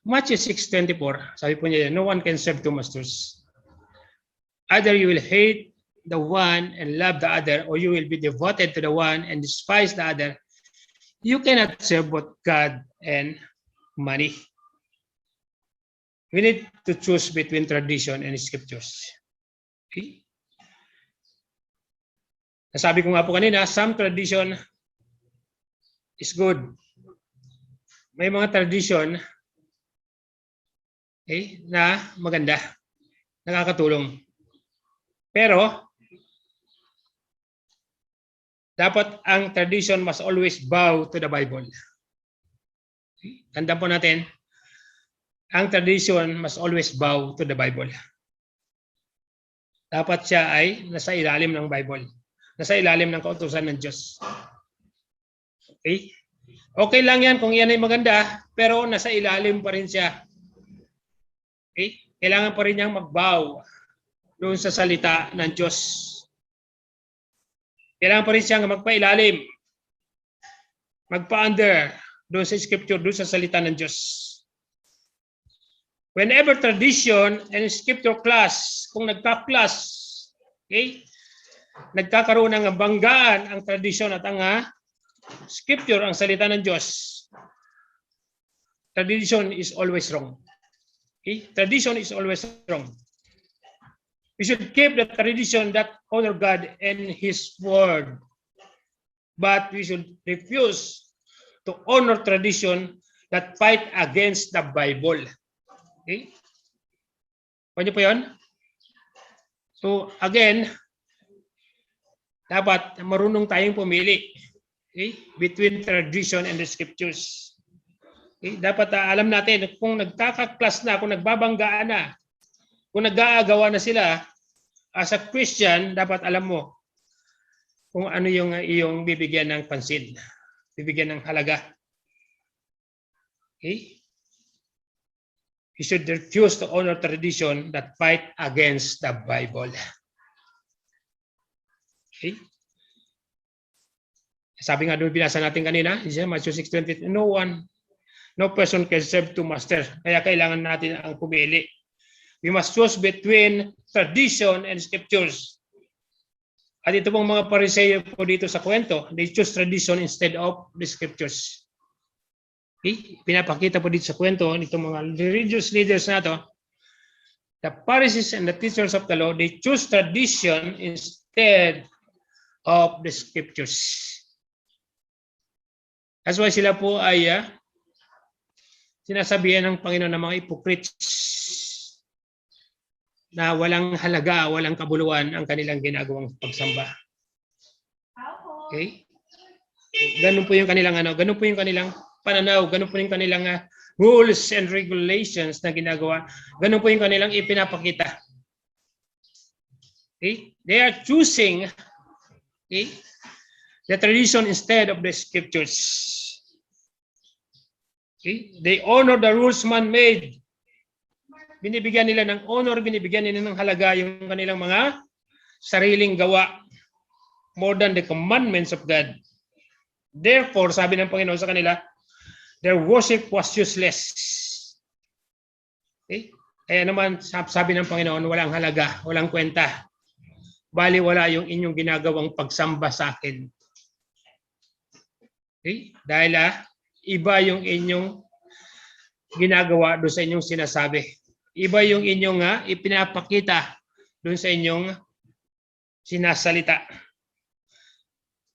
Matthew 6:24, sabi po niya, no one can serve two masters. Either you will hate the one and love the other, or you will be devoted to the one and despise the other. You cannot serve both God and money. We need to choose between tradition and scriptures. Okay? Nasabi ko nga po kanina, some tradition is good. May mga tradition na maganda, nakakatulong. Pero, dapat ang tradition must always bow to the Bible. Okay? Tandaan po natin, ang tradition must always bow to the Bible. Dapat siya ay nasa ilalim ng Bible. Nasa ilalim ng kautusan ng Diyos. Okay? Okay lang yan kung yan ay maganda, pero nasa ilalim pa rin siya. Okay? Kailangan pa rin niyang mag-bow doon sa salita ng Diyos. Kailangan pa rin siyang magpailalim, magpa-under doon sa scripture, doon sa salita ng Diyos. Whenever tradition and scripture class, kung nagka-class, okay, nagkakaroon ng banggaan ang tradisyon at ang scripture, ang salita ng Diyos, tradition is always wrong. Okay? Tradition is always wrong. We should keep the tradition that honor God and His word. But we should refuse to honor tradition that fight against the Bible. Okay? Pwede po yun? So again, dapat marunong tayong pumili, okay, between tradition and the scriptures. Okay? Dapat alam natin kung nagkaka-class na, kung nagbabanggaan na, kung nag-aagawa na sila, as a Christian, dapat alam mo kung ano yung iyong bibigyan ng pansin, bibigyan ng halaga. Okay? You should refuse to honor tradition that fight against the Bible. Okay? Sabi nga doon, binasa natin kanina, Matthew 6:20, no person can serve two masters. Kaya kailangan natin ang pumili. We must choose between tradition and scriptures. At ito pong mga Pariseo po dito sa kwento, they choose tradition instead of the scriptures. Okay? Pinapakita po dito sa kwento, itong mga religious leaders na to, the Pharisees and the teachers of the law, they choose tradition instead of the scriptures. That's why sila po ay sinasabihan ng Panginoon ng mga hypocrites na walang halaga, walang kabuluhan ang kanilang ginagawang pagsamba. Okay? Ganun po yung kanilang ganun po yung kanilang pananaw, ganun po yung kanilang rules and regulations na ginagawa. Ganun po yung kanilang ipinapakita. Okay? They are choosing, okay, the tradition instead of the scriptures. Okay? They honor the rules man-made. Binibigyan nila ng honor, binibigyan nila ng halaga yung kanilang mga sariling gawa more than the commandments of God. Therefore, sabi ng Panginoon sa kanila, their worship was useless. Okay? Kaya naman, sabi ng Panginoon, walang halaga, walang kwenta. Bali wala yung inyong ginagawang pagsamba sa akin. Okay? Dahil iba yung inyong ginagawa doon sa inyong sinasabi. Iba yung inyong ipinapakita doon sa inyong sinasalita.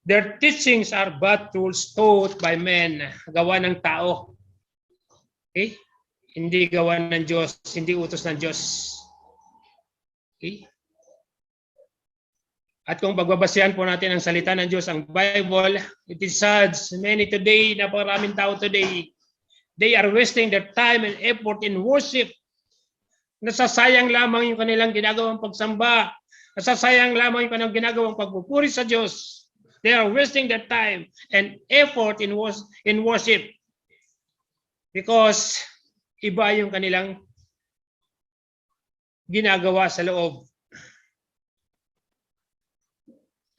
Their teachings are but rules taught by men, gawa ng tao. Okay? Hindi gawa ng Diyos, hindi utos ng Diyos. Okay? At kung pagbabasihan po natin ang salita ng Diyos, ang Bible, it is sad, many today, napakaraming tao today, they are wasting their time and effort in worship. Nasasayang lamang yung kanilang ginagawang pagsamba. Nasasayang lamang yung kanilang ginagawang pagpupuri sa Diyos. They are wasting their time and effort in worship. Because iba yung kanilang ginagawa sa loob.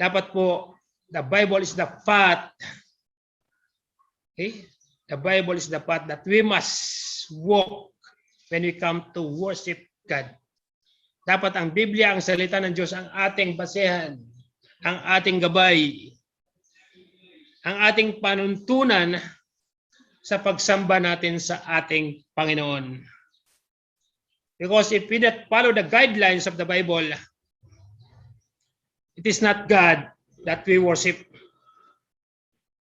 Dapat po, the Bible is the path. Okay? The Bible is the path that we must walk when we come to worship God. Dapat ang Biblia, ang salita ng Diyos, ang ating basehan, ang ating gabay, ang ating panuntunan sa pagsamba natin sa ating Panginoon. Because if we don't follow the guidelines of the Bible, it is not God that we worship.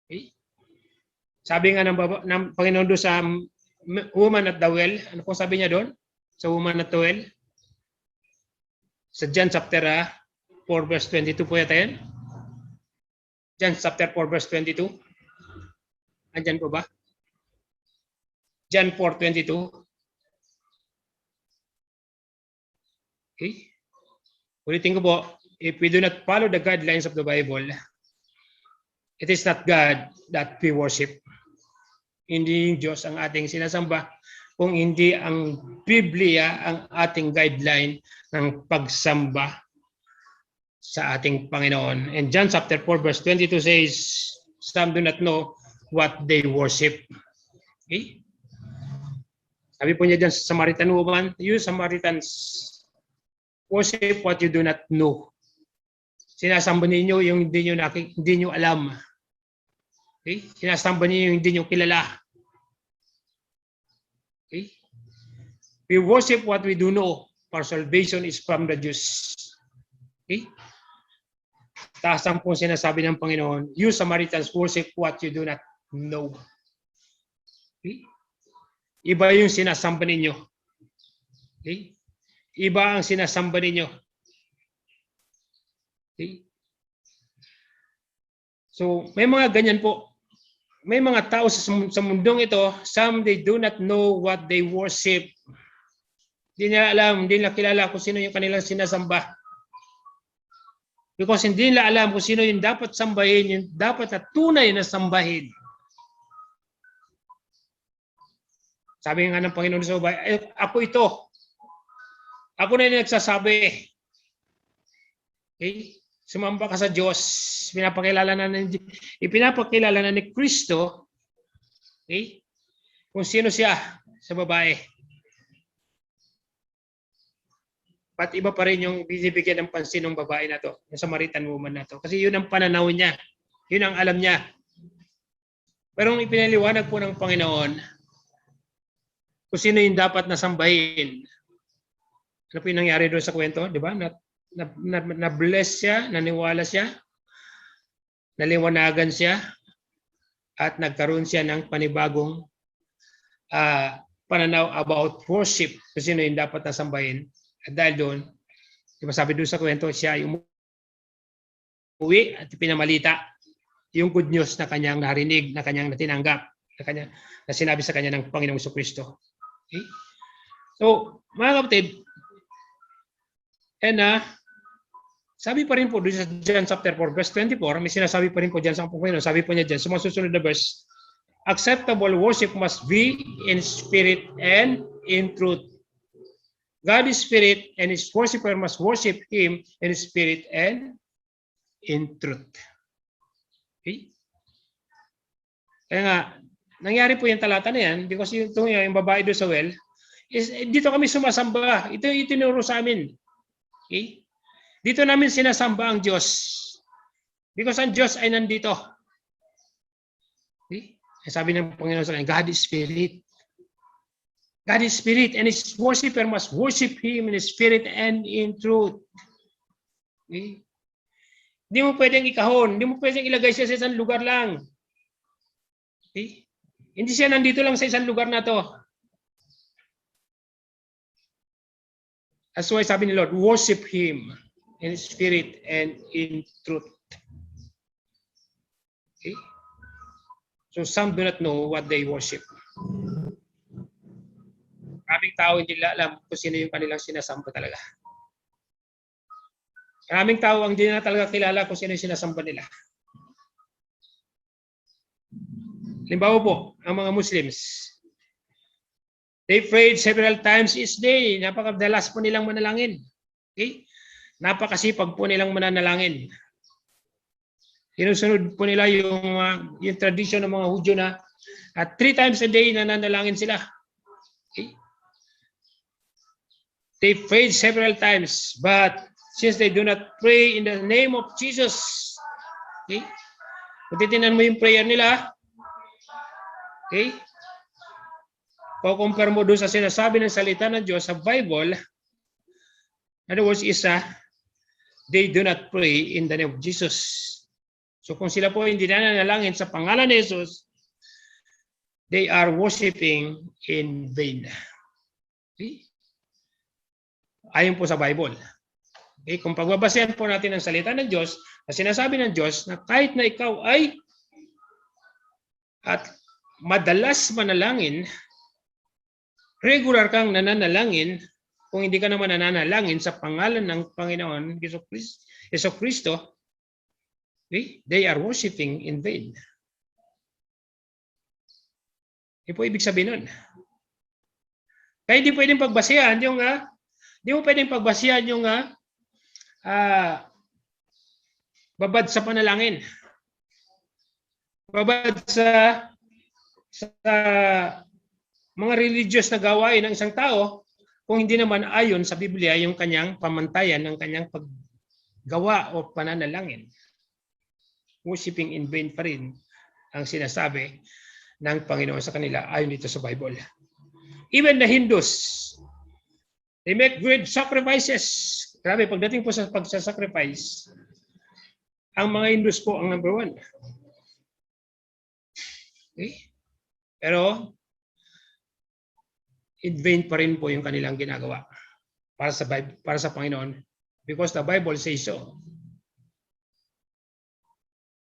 Okay? Sabi nga ng Panginoon doon sa woman at the well, ano po sabi niya doon? Sa woman at the well? Sa John chapter 4 verse 22 po yata yan? John chapter 4 verse 22. Andyan po ba? John 4:22. Okay? Ulitin ko po, if we do not follow the guidelines of the Bible, it is not God that we worship. Hindi yung Diyos ang ating sinasamba, kung hindi ang Biblia ang ating guideline ng pagsamba sa ating Panginoon. And John chapter 4 verse 22 says, some do not know what they worship. Okay? Sabi po niya dyan sa Samaritan woman, you Samaritans worship what you do not know. Sinasamba ninyo yung hindi nyo alam. Okay? Sinasamba ninyo yung hindi nyo kilala. Okay? We worship what we do know, for salvation is from the Jews. Okay? Taas ang po sinasabi ng Panginoon, you Samaritans worship what you do not know. Okay? Iba yung sinasamba ninyo. Okay? Iba ang sinasamba ninyo. Okay? So, may mga ganyan po. May mga tao sa mundong ito, some they do not know what they worship. Hindi nila alam, hindi nila kilala kung sino yung kanilang sinasamba. Because hindi nila alam kung sino yung dapat sambahin, yung dapat na tunay na sambahin. Sabi nga ng Panginoon sa Bible, ako ito. Ako na yung nagsasabi. Okay? Sumamba ka sa Diyos. Ipinapakilala na ni Kristo, okay? Kung sino siya sa babae. At iba pa rin yung binibigyan ng pansin ng babae na to, yung Samaritan woman na to. Kasi yun ang pananaw niya. Yun ang alam niya. Pero ipinaliwanag po ng Panginoon kung sino yung dapat na sambahin. Ano po yung nangyari doon sa kwento? Di ba? Na-bless siya, naniwala siya, naliwanagan siya, at nagkaroon siya ng panibagong pananaw about worship kung sino yung dapat na sambahin. At dahil doon, di ba sabi doon sa kwento, siya yung umuwi at pinamalita yung good news na kanyang narinig, na kanyang natinanggap, na sinabi sa kanya ng Panginoong Jesucristo. Okay? So, mga kapatid, and sabi pa rin po doon sa John chapter 4 verse 24, may sinasabi pa rin po dyan sa Panginoon. Sabi po niya dyan, sa mga susunod na verse, acceptable worship must be in spirit and in truth. God is spirit and his worshiper must worship him in spirit and in truth. Okay? Kaya nga, nangyari po yung talata na yan because yung babae doon sa well, is, dito kami sumasamba. Ito yung itinuro sa amin. Okay? Dito namin sinasamba ang Diyos. Because ang Diyos ay nandito. Okay? Sabi ng Panginoon sa kanya, God is spirit. God is spirit and his worshiper must worship him in spirit and in truth. Okay? Hindi mo pwedeng ikahon. Hindi mo pwedeng ilagay siya sa isang lugar lang. Okay? Hindi siya nandito lang sa isang lugar na to. That's why sabi ni Lord, worship him in spirit and in truth. Okay? So some do not know what they worship. Maraming tao hindi alam kung sino yung kanilang sinasamba talaga. Maraming tao ang hindi na talaga kilala kung sino yung sinasamba nila. Halimbawa po, ang mga Muslims, they prayed several times each day. Napakadalas po nilang manalangin. Okay? Napakasipag po nilang mananalangin. Sinusunod po nila yung tradition ng mga Hudyo na at 3 times a day nananalangin sila. Okay? They prayed several times, but since they do not pray in the name of Jesus, okay? Kung titinan mo yung prayer nila, okay? Kukumpare mo doon sa sinasabi ng salita ng Diyos sa Bible, in other words, they do not pray in the name of Jesus. So kung sila po hindi nananalangin sa pangalan ni Jesus, they are worshiping in vain. Okay? Ayon po sa Bible. Okay? Kung pagbabasehan po natin ang salita ng Diyos, na sinasabi ng Diyos na kahit na ikaw ay at madalas manalangin, regular kang nananalangin, kung hindi ka naman nananalangin sa pangalan ng Panginoon Jesucristo, okay? They are worshiping in vain. Hindi po ibig sabihin nun. Kaya hindi pwedeng pagbasihan yung hindi mo pwedeng pagbasihan yung babad sa panalangin. Babad sa mga religious na gawain ng isang tao kung hindi naman ayon sa Biblia yung kanyang pamantayan ng kanyang paggawa o pananalangin. Worshiping in vain pa rin ang sinasabi ng Panginoon sa kanila ayon dito sa Bible. Even the Hindus, they make great sacrifices. Grabe, pagdating po sa pagsasacrifice, ang mga Hindus po ang number one. Okay? Pero, in vain pa rin po yung kanilang ginagawa para sa Panginoon because the Bible says so.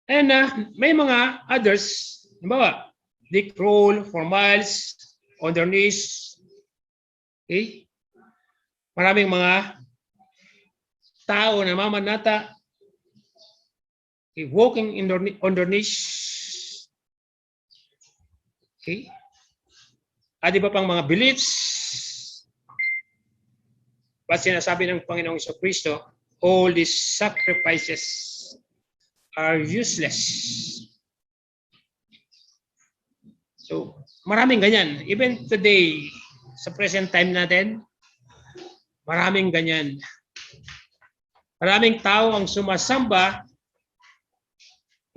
And may mga others, halimbawa, they crawl for miles on their knees. Okay? Maraming mga tao na mamanata, okay, walking on their knees. Okay? At iba pang mga beliefs. But sinasabi ng Panginoong Jesucristo, all these sacrifices are useless. So, maraming ganyan. Even today, sa present time natin, maraming ganyan. Maraming tao ang sumasamba.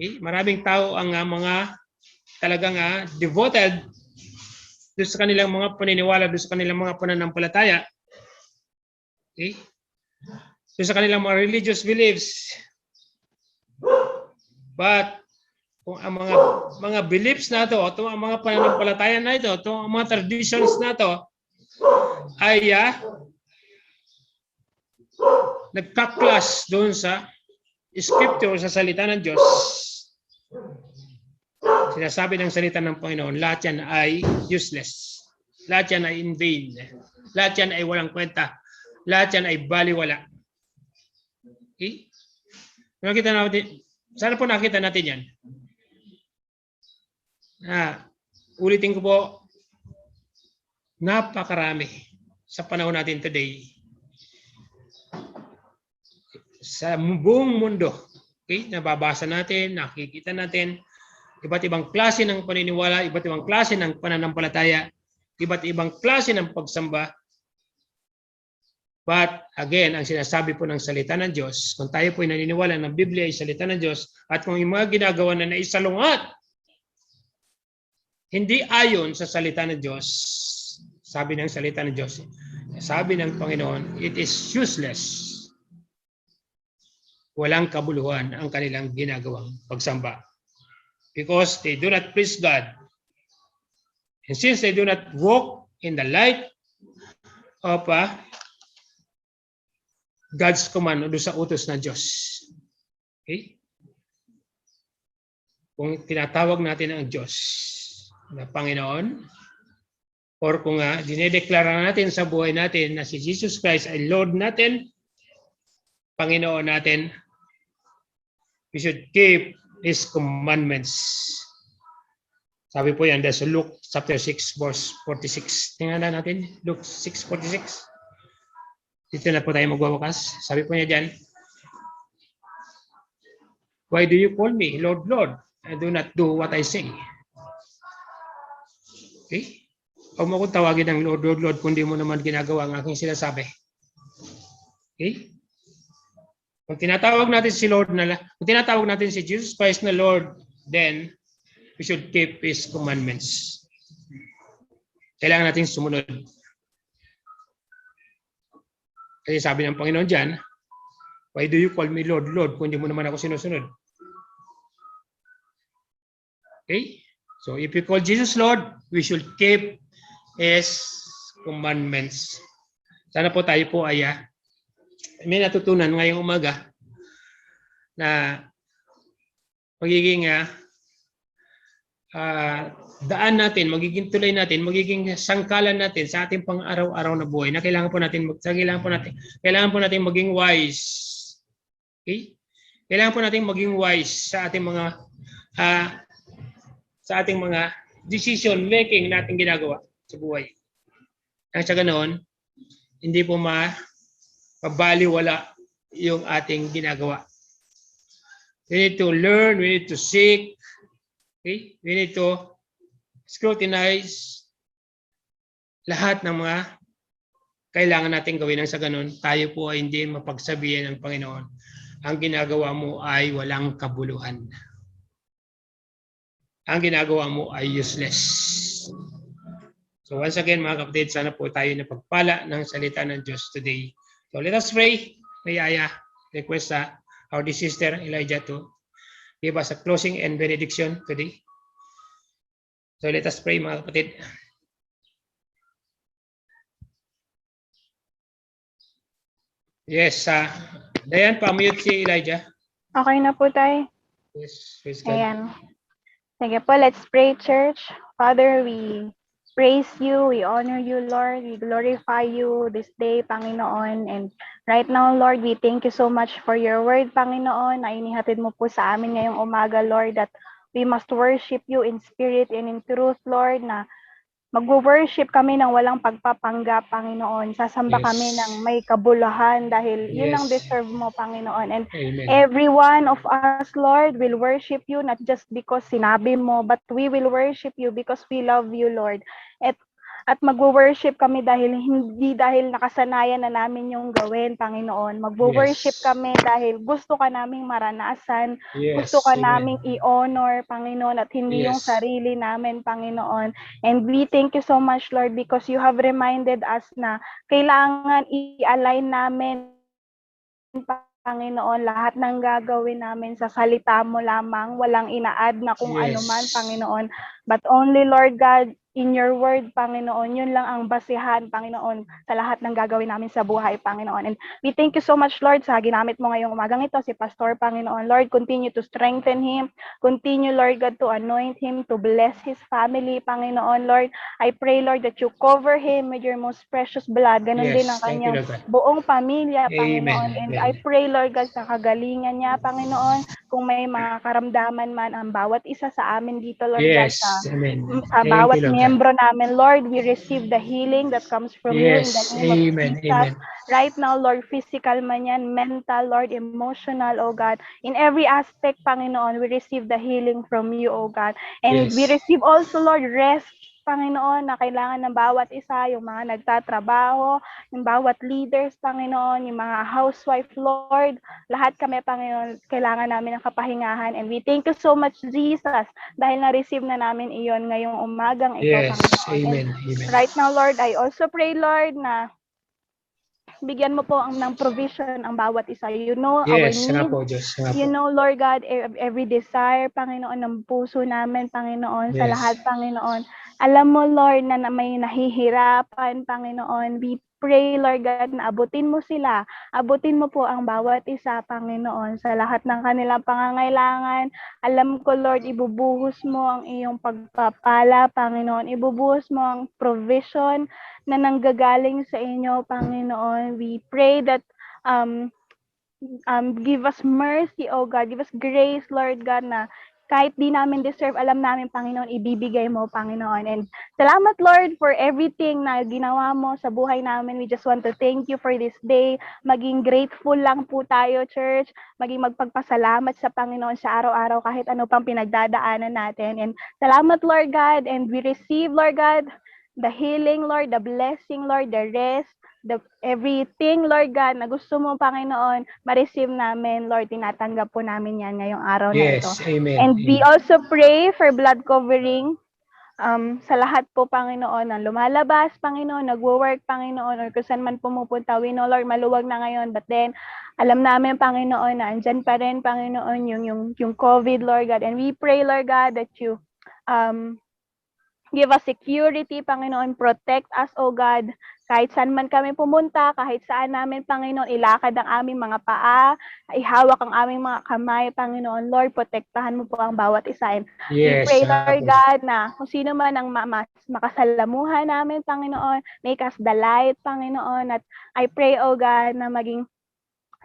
Okay? Maraming tao ang mga talagang devoted doon sa kanilang mga paniniwala, doon sa kanilang mga pananampalataya. Okay? Doon sa kanilang mga religious beliefs. But kung ang mga beliefs na ito, o ang mga pananampalataya na ito, o ang mga traditions na ito, ay nagka-clash doon sa scripture, sa salita ng Diyos. Sinasabi ng salita ng Panginoon, lahat yan ay useless. Lahat yan ay in vain. Lahat yan ay walang kwenta. Lahat yan ay baliwala. Okay? Nakita natin, sana po nakita natin yan. Ulitin ko po, napakarami sa panahon natin today. Sa buong mundo, okay? Nababasa natin, nakikita natin, iba't ibang klase ng paniniwala, iba't ibang klase ng pananampalataya, iba't ibang klase ng pagsamba. But again, ang sinasabi po ng salita ng Diyos, kung tayo po ay naniniwala ng Biblia ay salita ng Diyos, at kung yung mga ginagawa na naisalungat, hindi ayon sa salita ng Diyos, sabi ng salita ng Diyos, sabi ng Panginoon, it is useless. Walang kabuluhan ang kanilang ginagawang pagsamba. Because they do not please God. And since they do not walk in the light of God's command o sa utos ng Diyos. Okay? Kung tinatawag natin ang Diyos na Panginoon, or kung dinedeklara natin sa buhay natin na si Jesus Christ ay Lord natin, Panginoon natin, we should keep His commandments. Sabi po yan, that's Luke chapter 6, verse 46. Tingnan natin, Luke 6:46. Dito na po tayo magwawakas. Sabi po niya dyan, why do you call me, Lord, Lord? I do not do what I say. Okay? Huwag mo akong tawagin ng Lord, Lord, Lord, kung di mo naman ginagawa ang aking sinasabi. Okay? Kung tinatawag natin si Lord kung tinatawag natin si Jesus Christ na Lord, then we should keep His commandments. Kailangan natin sumunod. Kasi sabi ng Panginoon dyan, why do you call me Lord, Lord, kung hindi mo naman ako sinusunod? Okay? So if you call Jesus Lord, we should keep His commandments. Sana po tayo po ay may natutunan ngayong umaga na magiging daan natin, magiging tulay natin, magiging sangkalan natin sa ating pang-araw-araw na buhay na kailangan po natin maging wise. Okay? Kailangan po natin maging wise sa ating mga decision making natin ginagawa sa buhay. Nang sa ganoon, hindi po mabaliwala yung ating ginagawa. We need to learn, we need to seek, okay? We need to scrutinize lahat ng mga kailangan natin gawin. Nang sa ganoon, tayo po ay hindi mapagsabihan ng Panginoon, ang ginagawa mo ay walang kabuluhan. Ang ginagawa mo ay useless. So once again, mga kapatid, sana po tayo napagpala ng salita ng Diyos today. So let us pray. May request our dear sister Elijah to give us a closing and benediction today. So let us pray, mga kapatid. Yes, Dayan, pa-mute si Elijah. Okay na po tayo. Yes, praise God. Ayan. Sige po, let's pray, church. Father, we praise you, we honor you, Lord. We glorify you this day, Panginoon. And right now, Lord, we thank you so much for your word, Panginoon, na inihatid mo po sa amin ngayong umaga, Lord, that we must worship you in spirit and in truth, Lord, na mag-worship kami ng walang pagpapanggap, Panginoon. Sasamba kami ng may kabuluhan dahil yun ang deserve mo, Panginoon. And every one of us, Lord, will worship you not just because sinabi mo, but we will worship you because we love you, Lord. At mag-worship kami hindi dahil nakasanayan na namin yung gawin, Panginoon. Mag-worship kami dahil gusto ka naming maranasan, gusto ka naming i-honor, Panginoon, at hindi yung sarili namin, Panginoon. And we thank you so much, Lord, because you have reminded us na kailangan i-align namin, Panginoon, lahat ng gagawin namin sa salita mo lamang, walang ina-add na kung ano man, Panginoon. But only, Lord God, in your word, Panginoon, yun lang ang basihan, Panginoon, sa lahat ng gagawin namin sa buhay, Panginoon. And we thank you so much, Lord, sa ginamit mo ngayong umagang ito, si Pastor, Panginoon. Lord, continue to strengthen him. Continue, Lord God, to anoint him, to bless his family, Panginoon. Lord, I pray, Lord, that you cover him with your most precious blood. Ganon din ang kanyang buong pamilya, Panginoon. And I pray, Lord God, sa kagalingan niya, Panginoon, kung may mga karamdaman man ang bawat isa sa amin dito, Lord God, sa bawat miyembro namin, Lord, we receive the healing that comes from you in the name of Jesus. Right now, Lord, physical man yan, mental, Lord, emotional, oh God. In every aspect, Panginoon, we receive the healing from you, oh God. And we receive also, Lord, rest, Panginoon, na kailangan ng bawat isa, yung mga nagtatrabaho, yung bawat leaders, Panginoon, yung mga housewife, Lord, lahat kami, Panginoon, kailangan namin ng kapahingahan. And we thank you so much, Jesus, dahil na-receive na namin iyon ngayong umagang ito, Panginoon. And right now, Lord, I also pray, Lord, na bigyan mo po ng provision ang bawat isa. You know our needs. You know, Lord God, every desire, Panginoon, ng puso namin, Panginoon, sa lahat, Panginoon. Alam mo, Lord, na may nahihirapan, Panginoon. We pray, Lord God, na abutin mo sila. Abutin mo po ang bawat isa, Panginoon, sa lahat ng kanilang pangangailangan. Alam ko, Lord, ibubuhos mo ang iyong pagpapala, Panginoon. Ibubuhos mo ang provision na nanggagaling sa inyo, Panginoon. We pray that give us mercy, oh God. Give us grace, Lord God, na kahit di namin deserve, alam namin, Panginoon, ibibigay mo, Panginoon. And salamat, Lord, for everything na ginawa mo sa buhay namin. We just want to thank you for this day. Maging grateful lang po tayo, church. Maging magpagpasalamat sa Panginoon sa araw-araw kahit ano pang pinagdadaanan natin. And salamat, Lord God. And we receive, Lord God, the healing, Lord, the blessing, Lord, the rest, everything, Lord God, na gusto mo, Panginoon, ma-receive namin, Lord, tinatanggap po namin yan ngayong araw na ito. Amen. And we also pray for blood covering sa lahat po, Panginoon, na lumalabas, Panginoon, nagwo-work, Panginoon, or kung saan man pumupunta. We know, Lord, maluwag na ngayon, but then, alam namin, Panginoon, na andyan pa rin, Panginoon, yung COVID, Lord God. And we pray, Lord God, that you give us security, Panginoon. Protect us, O God. Kahit saan man kami pumunta, kahit saan namin, Panginoon, ilakad ang aming mga paa, ihawak ang aming mga kamay, Panginoon. Lord, protektahan mo po ang bawat isa. And we pray, Lord God, na kung sino man ang makasalamuhan namin, Panginoon, make us the light, Panginoon. At I pray, O God, na maging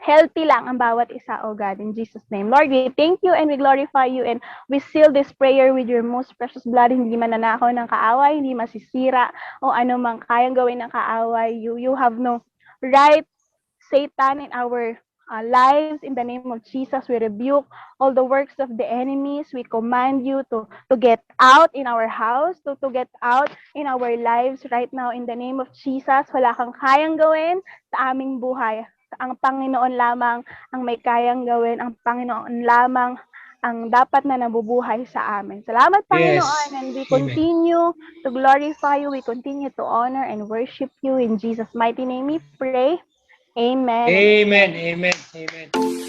healthy lang ang bawat isa, oh God, in Jesus' name. Lord, we thank you and we glorify you and we seal this prayer with your most precious blood. Hindi mananakaw ng kaaway, hindi masisira o ano mang kayang gawin ng kaaway. You have no right, Satan, in our lives. In the name of Jesus, we rebuke all the works of the enemies. We command you to get out in our house, to get out in our lives right now. In the name of Jesus, wala kang kayang gawin sa aming buhay. Ang Panginoon lamang ang may kayang gawin. Ang Panginoon lamang ang dapat na nabubuhay sa amin. Salamat, Panginoon, Yes. and we Amen. continue to glorify you. We continue to honor and worship you. In Jesus' mighty name we pray. Amen. Amen. Amen. Amen.